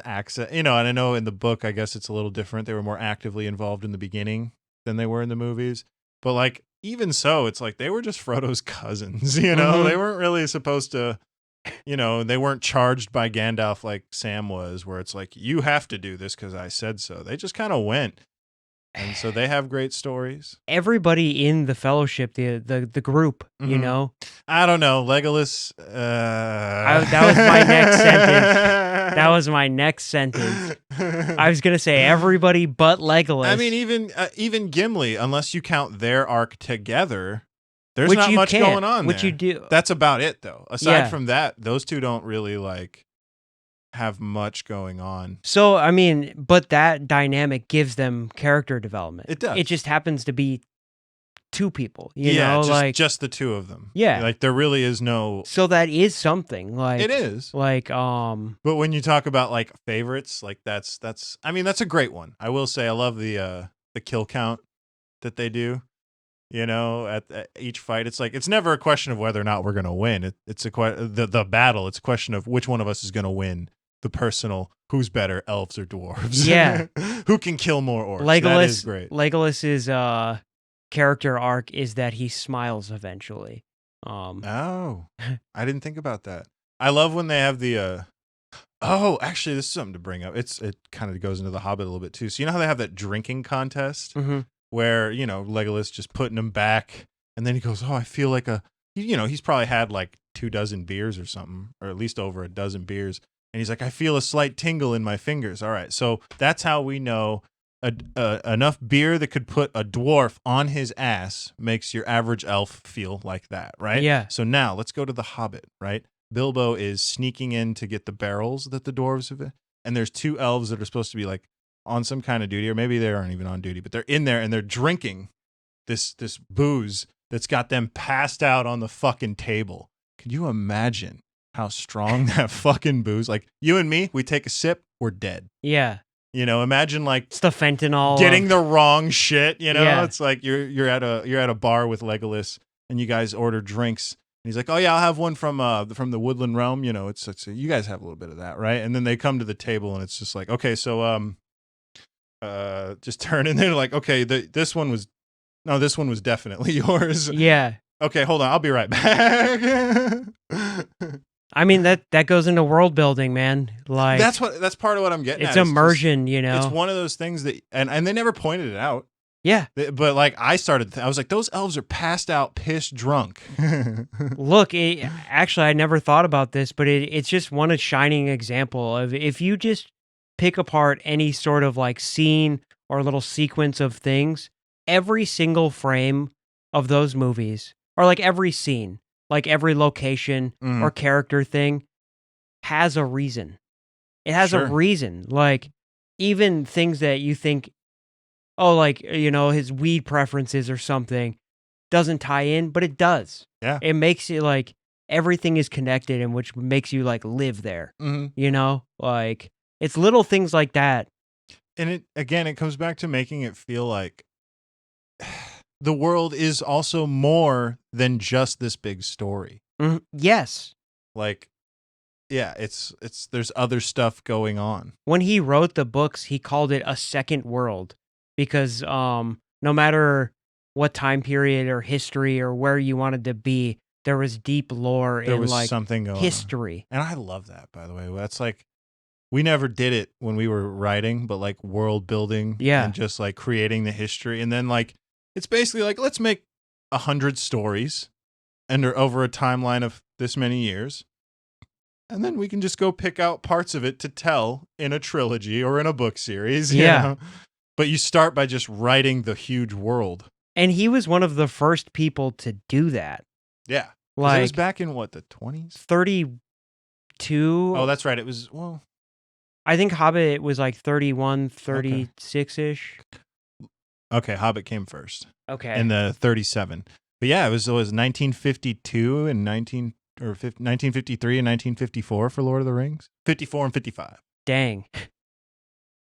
accent, and I know in the book, I guess it's a little different. They were more actively involved in the beginning than they were in the movies, but like even so, it's like they were just Frodo's cousins. They weren't really supposed to. They weren't charged by Gandalf like Sam was, where it's like, you have to do this because I said so. They just kind of went. And so they have great stories. Everybody in the Fellowship, the group, I don't know. Legolas. That was my next sentence. That was my next sentence. I was going to say everybody but Legolas. I mean, even Gimli, unless you count their arc together, there's not much going on there. You do. That's about it, though. Aside from that, those two don't really like have much going on. So, I mean, but that dynamic gives them character development. It does. It just happens to be two people, just the two of them. Yeah. Like there really is no... So that is something. Like it is. Like, But when you talk about like favorites, like that's a great one. I will say I love the kill count that they do. at each fight. It's like, it's never a question of whether or not we're going to win. It's the battle. It's a question of which one of us is going to win the personal, who's better, elves or dwarves? Yeah. Who can kill more orcs? That is great. Legolas's character arc is that he smiles eventually. Oh, I didn't think about that. I love when they have the oh, actually, this is something to bring up. It kind of goes into the Hobbit a little bit too. So you know how they have that drinking contest where, Legolas just putting him back, and then he goes, "Oh, I feel like he's probably had like 24 beers or something, or at least over 12 beers." And he's like, "I feel a slight tingle in my fingers." All right, so that's how we know enough beer that could put a dwarf on his ass makes your average elf feel like that, right? Yeah. So now let's go to the Hobbit, right? Bilbo is sneaking in to get the barrels that the dwarves have, and there's 2 elves that are supposed to be like on some kind of duty, or maybe they aren't even on duty, but they're in there and they're drinking this booze that's got them passed out on the fucking table. Can you imagine how strong that fucking booze? Like you and me, we take a sip, we're dead. Yeah. Imagine like it's the fentanyl getting the wrong shit. Yeah. It's like you're at a bar with Legolas and you guys order drinks. And he's like, "Oh yeah, I'll have one from the Woodland Realm." It's you guys have a little bit of that, right? And then they come to the table and it's just like, okay, so just turn, and they're like, okay, this one was definitely yours. Yeah. Okay, hold on, I'll be right back. I mean that goes into world building, man. Like that's part of what I'm getting. It's at. immersion, It's one of those things that, and they never pointed it out. Yeah. But like I was like, those elves are passed out, pissed drunk. Look, actually, I never thought about this, but it's just one shining example of if you just pick apart any sort of like scene or little sequence of things, every single frame of those movies, or like every scene, like every location or character thing has a reason. It has a reason. Like even things that you think, oh, like, his weed preferences or something doesn't tie in, but it does. Yeah. It makes it like everything is connected, and which makes you like live there. Like it's little things like that. And it comes back to making it feel like the world is also more than just this big story. Yes. Like, yeah, it's there's other stuff going on. When he wrote the books, he called it a second world because no matter what time period or history or where you wanted to be, there was deep lore there in was like something going history. On. And I love that, by the way. That's like, we never did it when we were writing, but like world building and just like creating the history. And then like, it's basically like, let's make 100 stories and they're over a timeline of this many years. And then we can just go pick out parts of it to tell in a trilogy or in a book series. You know? But you start by just writing the huge world. And he was one of the first people to do that. Yeah. Like, it was back in what, the 20s? 32. Oh, that's right. It was, well, I think Hobbit was like 31, 36-ish. Okay, Hobbit came first. Okay. In the 37. But yeah, it was 1952 and 1953 and 1954 for Lord of the Rings. 54 and 55. Dang.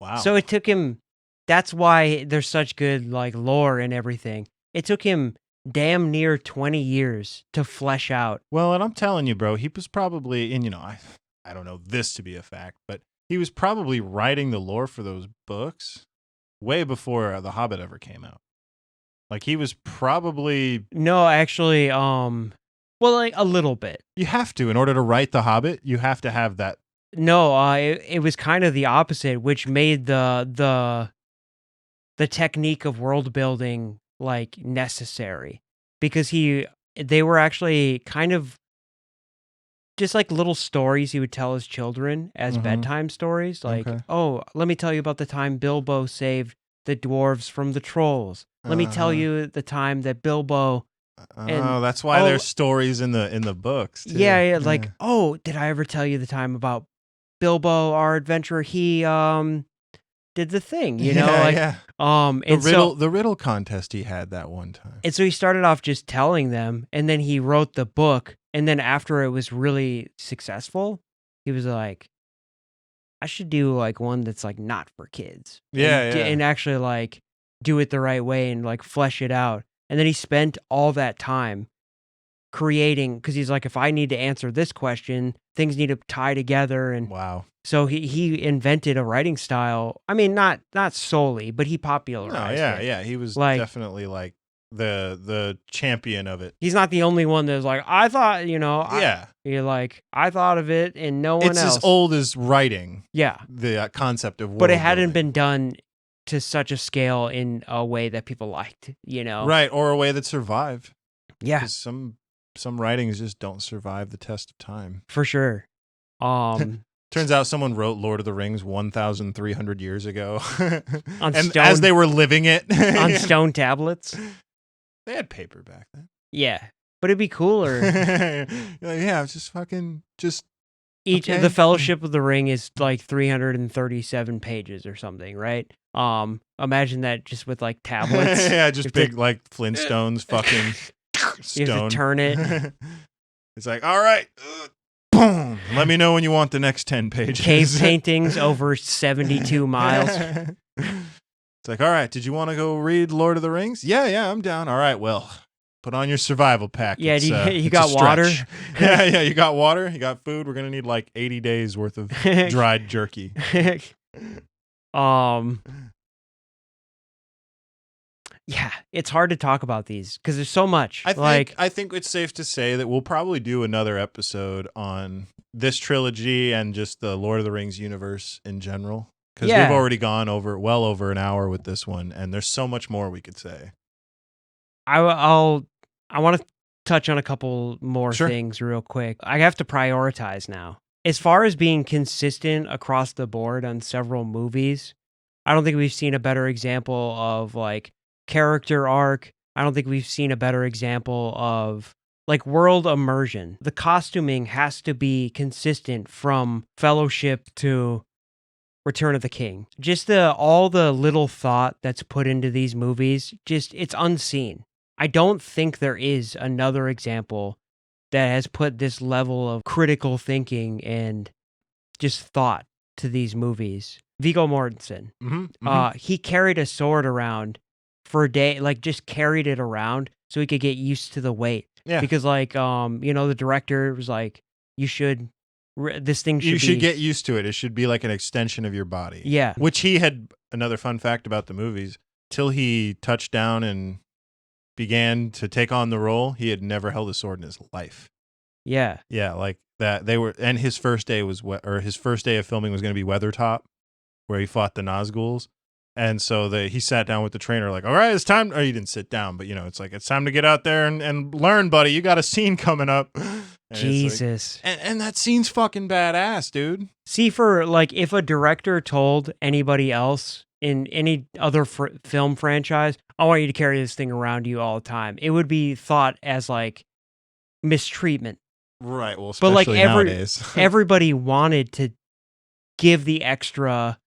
Wow. So it took him, that's why there's such good like lore and everything. It took him damn near 20 years to flesh out. Well, and I'm telling you, bro, he was probably, and I don't know this to be a fact, but he was probably writing the lore for those books way before The Hobbit ever came out. Like he was probably... No, actually, well, like a little bit. You have to, in order to write The Hobbit, you have to have that. No, it was kind of the opposite, which made the technique of world building like necessary, because they were actually kind of just like little stories he would tell his children as bedtime stories. Like, oh, let me tell you about the time Bilbo saved the dwarves from the trolls. Let me tell you the time that Bilbo. That's why there's stories in the books too. Yeah, like, oh, did I ever tell you the time about Bilbo, our adventurer? He did the thing, the riddle contest he had that one time. And so he started off just telling them, and then he wrote the book, and then after it was really successful, he was like, I should do like one that's like not for kids. And actually like do it the right way and like flesh it out. And then he spent all that time creating, because he's like, if I need to answer this question, things need to tie together. And Wow. so he invented a writing style. I mean, not solely, but he popularized it. Yeah. He was Like, definitely like the champion of it. he's not the only one that's like, I thought, you're like, I thought of it and no one It's else. as old as writing. Yeah. The concept of world But it hadn't building. been done to such a scale in a way that people liked, Right, or a way that survived. Yeah, Because some writings just don't survive the test of time. for sure. Turns out someone wrote Lord of the Rings 1,300 years ago. On and stone- as they were living it. On stone tablets. They had paper back then. Yeah, but it'd be cooler. You're like, yeah, just Each okay. The Fellowship of the Ring is like 337 pages or something, right? Imagine that just with like tablets. Yeah, just big like Flintstones fucking stone. You have to turn it. It's like, all right, boom. Let me know when you want the next 10 pages. Cave paintings over 72 miles. It's like, all right, did you want to go read Lord of the Rings? Yeah, I'm down. All right, well, put on your survival pack. Yeah, It's, you it's got a water? stretch. Yeah, you got water, you got food. We're going to need like 80 days worth of dried jerky. Yeah, it's hard to talk about these because there's so much. I think it's safe to say that we'll probably do another episode on this trilogy and just the Lord of the Rings universe in general. Because we've already gone well over an hour with this one, and there's so much more we could say. I want to touch on a couple more Sure. things real quick. I have to prioritize now. As far as being consistent across the board on several movies, I don't think we've seen a better example of like character arc. I don't think we've seen a better example of like world immersion. The costuming has to be consistent from Fellowship to Return of the King. Just all the little thought that's put into these movies, it's unseen. I don't think there is another example that has put this level of critical thinking and just thought to these movies. Viggo Mortensen. He carried a sword around for a day, like just carried it around so he could get used to the weight. Yeah. Because like, the director was like, this thing should You should get used to it. It should be like an extension of your body. Yeah. Which he had, another fun fact about the movies, till he touched down and began to take on the role, he had never held a sword in his life. Yeah. Yeah, like that. And his first day his first day of filming was going to be Weathertop, where he fought the Nazguls. And so he sat down with the trainer, like, all right, it's time. Or he didn't sit down, but it's like, it's time to get out there and learn, buddy. You got a scene coming up. And Jesus. like, and that scene's fucking badass, dude. See, for like, if a director told anybody else in any other film franchise, I want you to carry this thing around you all the time, it would be thought as like mistreatment. Right. Well, especially but like nowadays. everybody wanted to give the extra,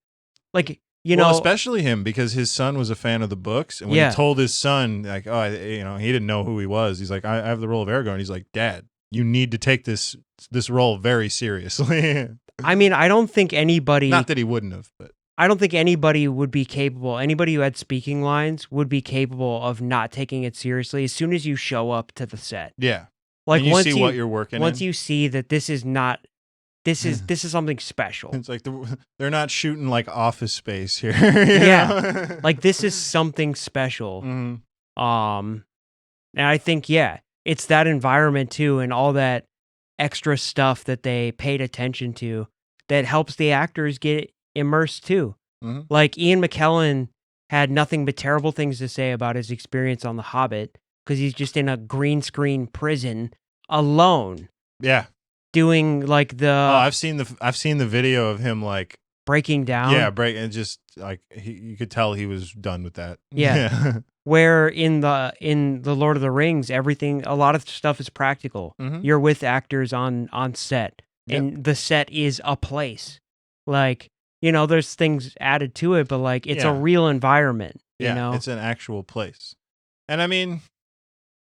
like, well, especially him, because his son was a fan of the books, and when he told his son, like, he didn't know who he was. He's like, I have the role of Aragorn. He's like, Dad, you need to take this role very seriously. I mean, I don't think anybody. Not that he wouldn't have, but I don't think anybody would be capable. Anybody who had speaking lines would be capable of not taking it seriously as soon as you show up to the set. Yeah, like and you once see what you're working. Once you see that this is not. This is something special. It's like they're not shooting like Office Space here. Yeah, like this is something special. Mm-hmm. And I think it's that environment too, and all that extra stuff that they paid attention to that helps the actors get immersed too. Mm-hmm. Like Ian McKellen had nothing but terrible things to say about his experience on The Hobbit because he's just in a green screen prison alone. Yeah. Doing like the I've seen the video of him like breaking down. Yeah, and just like you could tell he was done with that. Yeah. Where in the Lord of the Rings, a lot of stuff is practical. Mm-hmm. You're with actors on set, and the set is a place. Like, there's things added to it, but like it's a real environment. Yeah, it's an actual place. And I mean,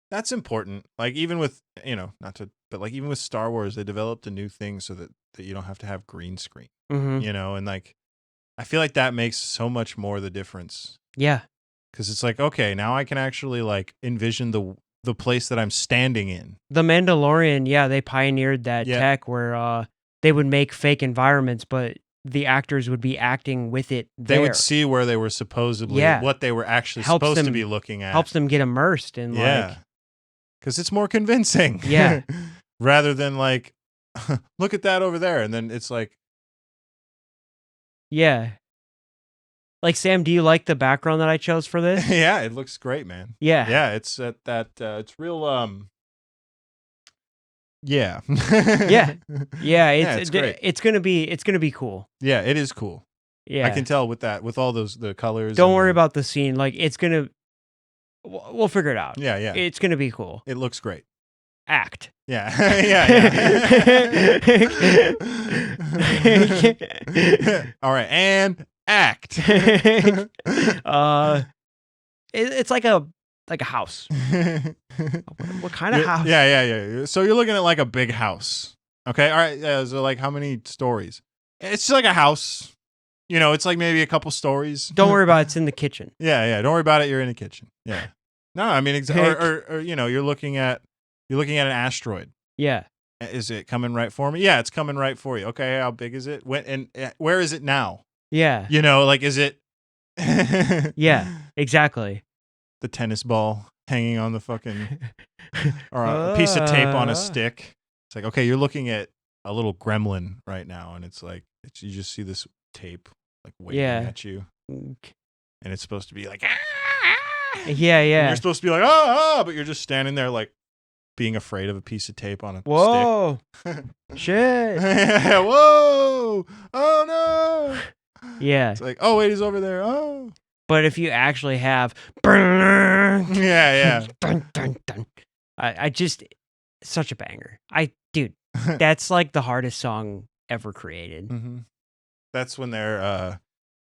that's important. Like even with but like even with Star Wars, they developed a new thing so that you don't have to have green screen. Mm-hmm. And like I feel like that makes so much more the difference. Yeah. because it's like, okay, now I can actually like envision the place that I'm standing in. The Mandalorian, yeah, they pioneered that Yeah. tech where they would make fake environments, but the actors would be acting with it there. They would see where they were supposedly, Yeah. what they were actually Helps supposed to them- be looking at. Helps them get immersed in Yeah. like, Because it's more convincing. Yeah. Rather than like, look at that over there. And then it's like, yeah. Like, Sam, do you like the background that I chose for this? yeah, it looks great, man. Yeah. Yeah, it's at that, it's real, yeah. Yeah. Yeah, it's great. it's gonna be cool. Yeah, it is cool. Yeah. I can tell with that, with all the colors. Don't and worry the- about the scene. Like, it's gonna we'll figure it out. Yeah, yeah. It's gonna be cool. It looks great. Act. Yeah. yeah. All right, and act. It's like a house. What kind of house? Yeah. So you're looking at like a big house. Okay. All right. Yeah. So like how many stories? It's just like a house. You know, it's like maybe a couple stories. Don't worry about it. It's in the kitchen. Yeah. Don't worry about it. You're in the kitchen. Yeah. No, I mean, or you know, you're looking at an asteroid. Yeah. Is it coming right for me? Yeah, it's coming right for you. Okay. How big is it? When and where is it now? Yeah. You know, like, is it? Yeah. Exactly. The tennis ball hanging on the fucking, or a piece of tape on a stick. It's like, okay, you're looking at a little gremlin right now, and it's like, you just see this tape like waving at you, and it's supposed to be like, Yeah. and you're supposed to be like, but you're just standing there like being afraid of a piece of tape on a Whoa. stick. Shit. Whoa! Oh no! Yeah. It's like, oh wait, he's over there. Oh. But if you actually have, Yeah. dun, dun, dun. I just, such a banger. Dude, that's like the hardest song ever created. Mm-hmm. That's when they're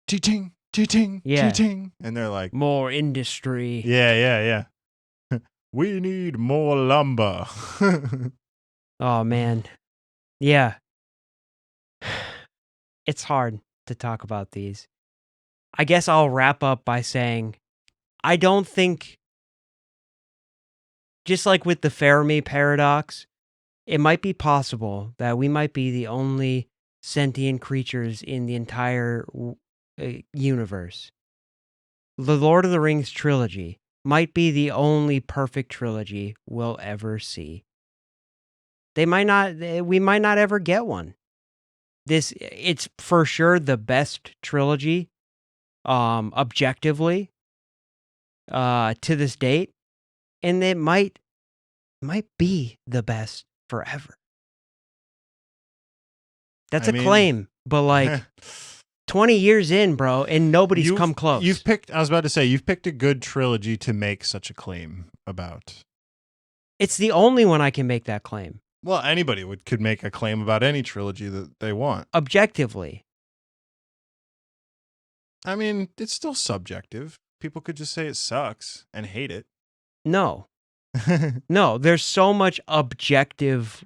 ting, ting, Yeah. ting, and they're like, More industry. yeah. We need more lumber. Oh, man. Yeah. It's hard to talk about these. I guess I'll wrap up by saying, I don't think, just like with the Fermi paradox, it might be possible that we might be the only sentient creatures in the entire universe. The Lord of the Rings trilogy might be the only perfect trilogy we'll ever see. We might not ever get one. It's for sure the best trilogy, objectively, to this date, and it might be the best forever. That's I a mean- claim, but like 20 years in, bro, and nobody's come close. I was about to say, you've picked a good trilogy to make such a claim about. It's the only one I can make that claim. Well, anybody could make a claim about any trilogy that they want. Objectively. I mean, it's still subjective. People could just say it sucks and hate it. No. No, there's so much objective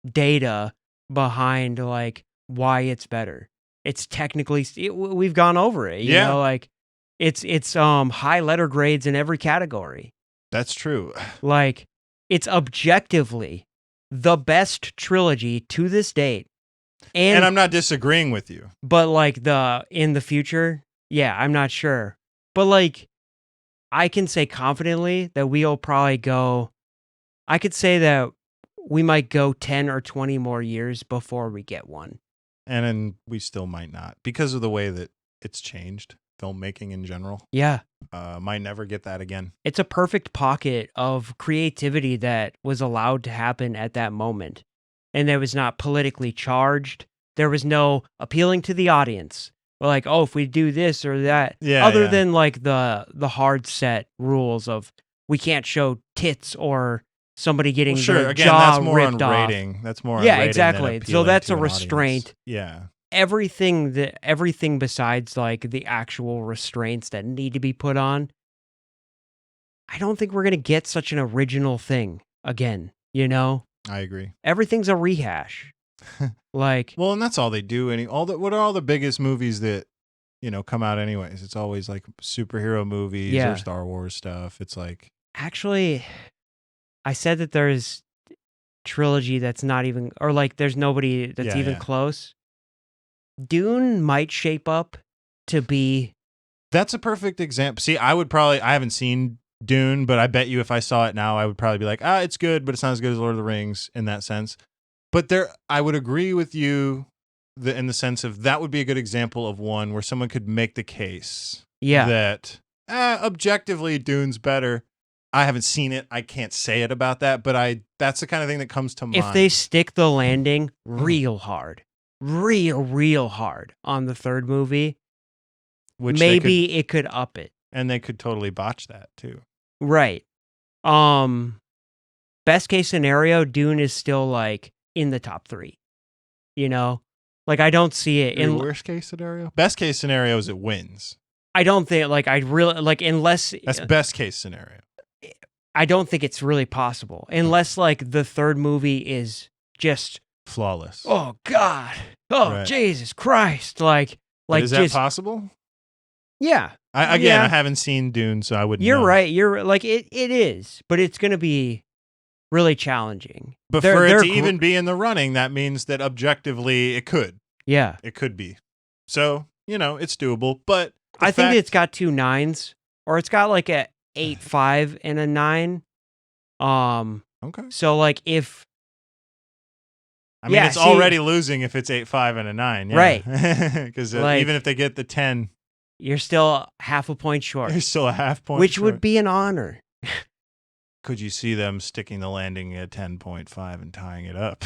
data behind like why it's better. It's technically we've gone over it, you know, like it's high letter grades in every category. That's true. Like it's objectively the best trilogy to this date. And I'm not disagreeing with you. But like in the future, yeah, I'm not sure. But like I can say confidently that we'll probably go, I could say that we might go 10 or 20 more years before we get one. And then we still might not, because of the way that it's changed, filmmaking in general. Yeah. Might never get that again. It's a perfect pocket of creativity that was allowed to happen at that moment. And there was not politically charged. There was no appealing to the audience. Or like, oh, if we do this or that. Yeah. Other than like the hard set rules of we can't show tits or somebody getting their jaw that's more ripped on off. rating. That's more on Yeah, rating exactly. than So that's a appealing to an restraint. audience. Yeah. Everything besides like the actual restraints that need to be put on, I don't think we're going to get such an original thing again, you know? I agree. Everything's a rehash. Like, Well, and that's all they do. What are all the biggest movies that, come out anyways. It's always like superhero movies Yeah. or Star Wars stuff. It's like, Actually, I said that there's trilogy that's not even, or like there's nobody that's even yeah. close. Dune might shape up to be. That's a perfect example. See, I haven't seen Dune, but I bet you if I saw it now, I would probably be like, it's good, but it's not as good as Lord of the Rings in that sense. But I would agree with you in the sense of that would be a good example of one where someone could make the case that objectively Dune's better. I haven't seen it. I can't say it about that, but that's the kind of thing that comes to mind. If they stick the landing real hard on the third movie, which maybe it could up it. And they could totally botch that too. Right. Best case scenario, Dune is still like in the top 3. Like I don't see it in worst case scenario. Best case scenario is it wins. I don't think unless that's best case scenario. I don't think it's really possible unless like the third movie is just flawless. Oh God. Oh right. Jesus Christ. Like is that possible? Yeah. I haven't seen Dune, so I wouldn't. You're know. right. You're like it is, but it's going to be really challenging. But for it to even be in the running, that means that objectively it could. Yeah. It could be. So, it's doable. But I think it's got 2 9s, or it's got like a 8-5 and a 9. Okay. So like if it's already losing if it's 8-5 and a 9. Yeah. Right. Because even if they get the 10, you're still half a point short. You're still a half point which short. Would be an honor. Could you see them sticking the landing at 10.5 and tying it up?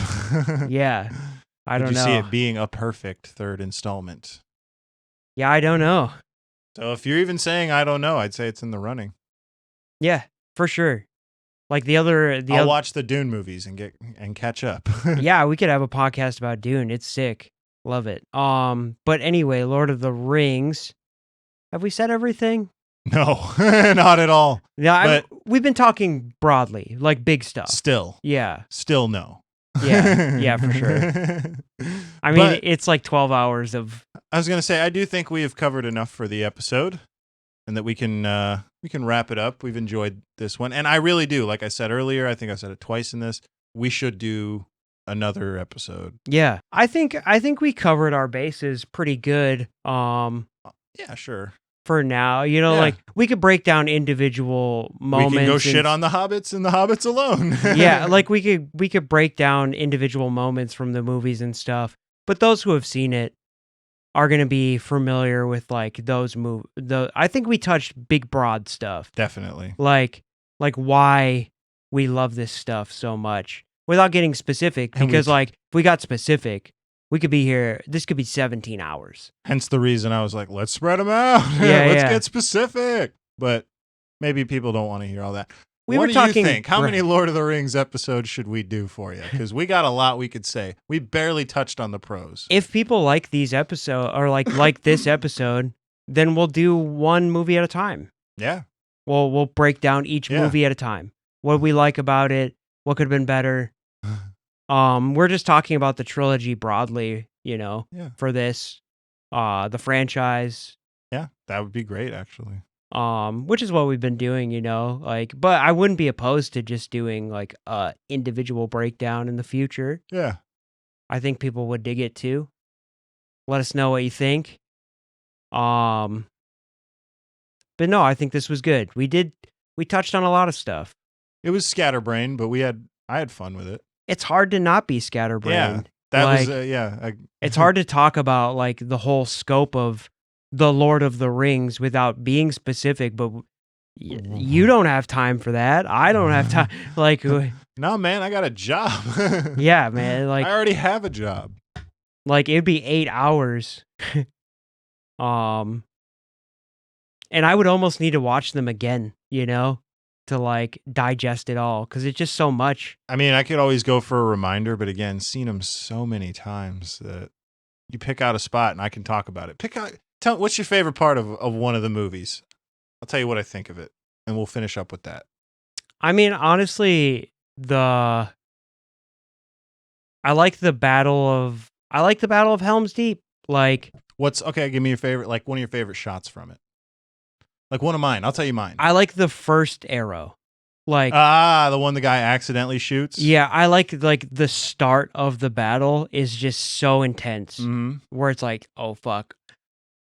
Yeah. I don't know. Could you see it being a perfect third installment? Yeah, I don't know. So if you're even saying I don't know, I'd say it's in the running. Yeah, for sure. Like I'll watch the Dune movies and catch up. Yeah, we could have a podcast about Dune. It's sick. Love it. But anyway, Lord of the Rings. Have we said everything? No, not at all. Yeah, we've been talking broadly, like big stuff. Still. Yeah. Still no. Yeah, for sure. I mean, it's like 12 hours of... I was going to say, I do think we have covered enough for the episode and that we can wrap it up. We've enjoyed this one. And I really do. Like I said earlier, I think I said it twice in this. We should do another episode. Yeah. I think we covered our bases pretty good. Yeah, sure. For now, like we could break down individual moments. We can go shit on the Hobbits and the Hobbits alone. Yeah, like we could break down individual moments from the movies and stuff. But those who have seen it are going to be familiar with like those I think we touched big broad stuff. Definitely. Like why we love this stuff so much without getting specific, because like if we got specific, we could be here. This could be 17 hours. Hence the reason I was like, let's spread them out. Let's get specific. But maybe people don't want to hear all that. What do you think? How many Lord of the Rings episodes should we do for you? Because we got a lot we could say. We barely touched on the pros. If people like these episodes or like this episode, then we'll do one movie at a time. Yeah. We'll break down each movie at a time. What we like about it, what could have been better. We're just talking about the trilogy broadly, for this, the franchise. Yeah, that would be great, actually. Which is what we've been doing, but I wouldn't be opposed to just doing like a individual breakdown in the future. Yeah. I think people would dig it too. Let us know what you think. But no, I think this was good. We touched on a lot of stuff. It was scatterbrained, but I had fun with it. It's hard to not be scatterbrained. Yeah, it's hard to talk about like the whole scope of the Lord of the Rings without being specific, but you don't have time for that. I don't have time. Like, no, man, I got a job. Yeah, man. Like, I already have a job. Like, it'd be 8 hours. And I would almost need to watch them again, to like digest it all, because it's just so much. I mean, I could always go for a reminder, but again, seen them so many times that you pick out a spot and I can talk about it. Tell what's your favorite part of one of the movies. I'll tell you what I think of it, and we'll finish up with that. I mean, honestly, I like the Battle of Helm's Deep. Like, What's okay? Give me your favorite, like one of your favorite shots from it. Like one of mine. I'll tell you mine. I like the first arrow. Like, the one the guy accidentally shoots. yeah, I like the start of the battle is just so intense. Where it's like, oh fuck,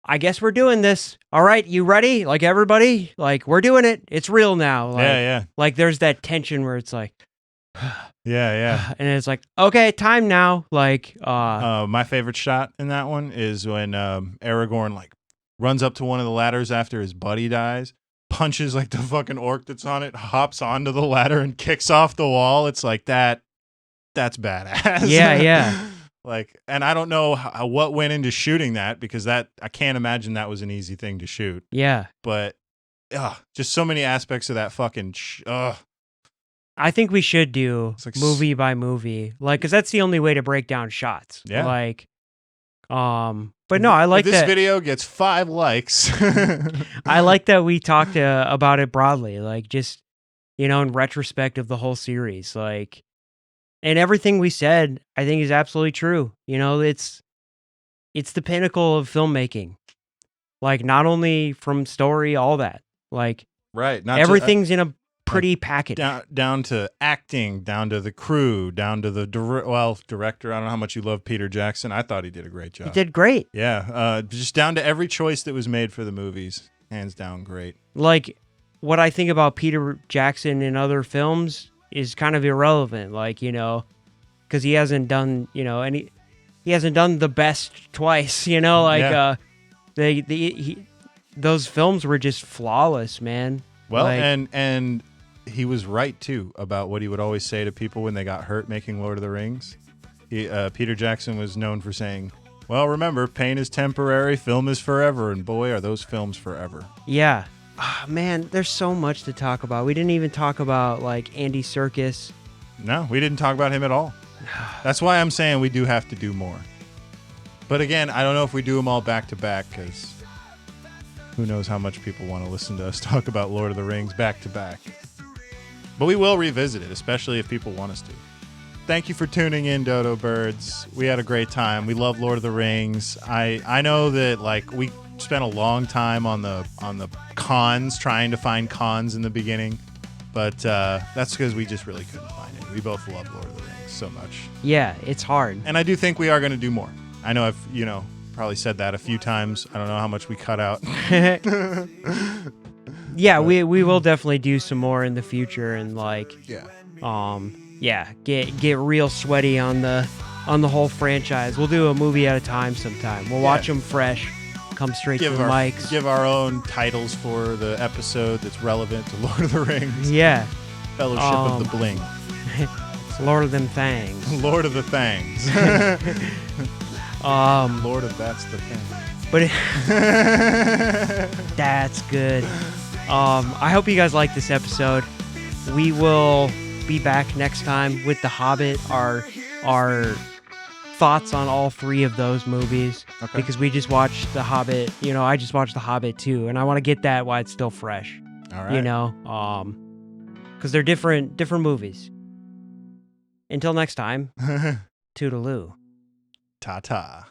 I guess we're doing this. All right, you ready? Like everybody, like we're doing it. It's real now. Like, Yeah. Like there's that tension where it's like, Yeah. and it's like, okay, time now. Like, my favorite shot in that one is when Aragorn like runs up to one of the ladders after his buddy dies, punches like the fucking orc that's on it, hops onto the ladder and kicks off the wall. It's like that's badass. Yeah. Like, and I don't know what went into shooting that, because I can't imagine that was an easy thing to shoot. Yeah. But just so many aspects of that fucking I think we should do like movie by movie, like, because that's the only way to break down shots. Yeah. Like, but no, I like if this that. video gets 5 likes. I like that we talked about it broadly, like just, in retrospect of the whole series, like, and everything we said, I think is absolutely true. It's the pinnacle of filmmaking, like not only from story, all that, like, Right. everything's in a pretty package. Down to acting, down to the crew, down to the director. I don't know how much you love Peter Jackson. I thought he did a great job. He did great. Yeah. Just down to every choice that was made for the movies. Hands down, great. Like, what I think about Peter Jackson in other films is kind of irrelevant. Like, because he hasn't done, he hasn't done The Best twice. Like, those films were just flawless, man. Well, like, and he was right too about what he would always say to people when they got hurt making Lord of the Rings. Peter Jackson was known for saying, well, remember, pain is temporary, film is forever, and boy, are those films forever. Yeah. Oh, man, there's so much to talk about. We didn't even talk about, like, Andy Serkis. No, we didn't talk about him at all. That's why I'm saying we do have to do more. But again, I don't know if we do them all back to back, because who knows how much people want to listen to us talk about Lord of the Rings back to back. But we will revisit it, especially if people want us to. Thank you for tuning in, Dodo Birds. We had a great time. We love Lord of the Rings. I know that like we spent a long time on the cons, trying to find cons in the beginning, but that's because we just really couldn't find it. We both love Lord of the Rings so much. Yeah, it's hard. And I do think we are going to do more. I know I've probably said that a few times. I don't know how much we cut out. Yeah, we will definitely do some more in the future, and like, get real sweaty on the whole franchise. We'll do a movie at a time sometime. We'll watch them fresh, come straight to the mics. Give our own titles for the episode that's relevant to Lord of the Rings. Yeah. Fellowship of the Bling. Lord of them Fangs. Lord of the Fangs. Lord of That's the Thing. But that's good. I hope you guys like this episode. We will be back next time with The Hobbit, our thoughts on all 3 of those movies. Okay. Because we just watched The Hobbit. I just watched The Hobbit too, and I want to get that while it's still fresh. All right. Because they're different movies. Until next time, toodaloo. Ta-ta.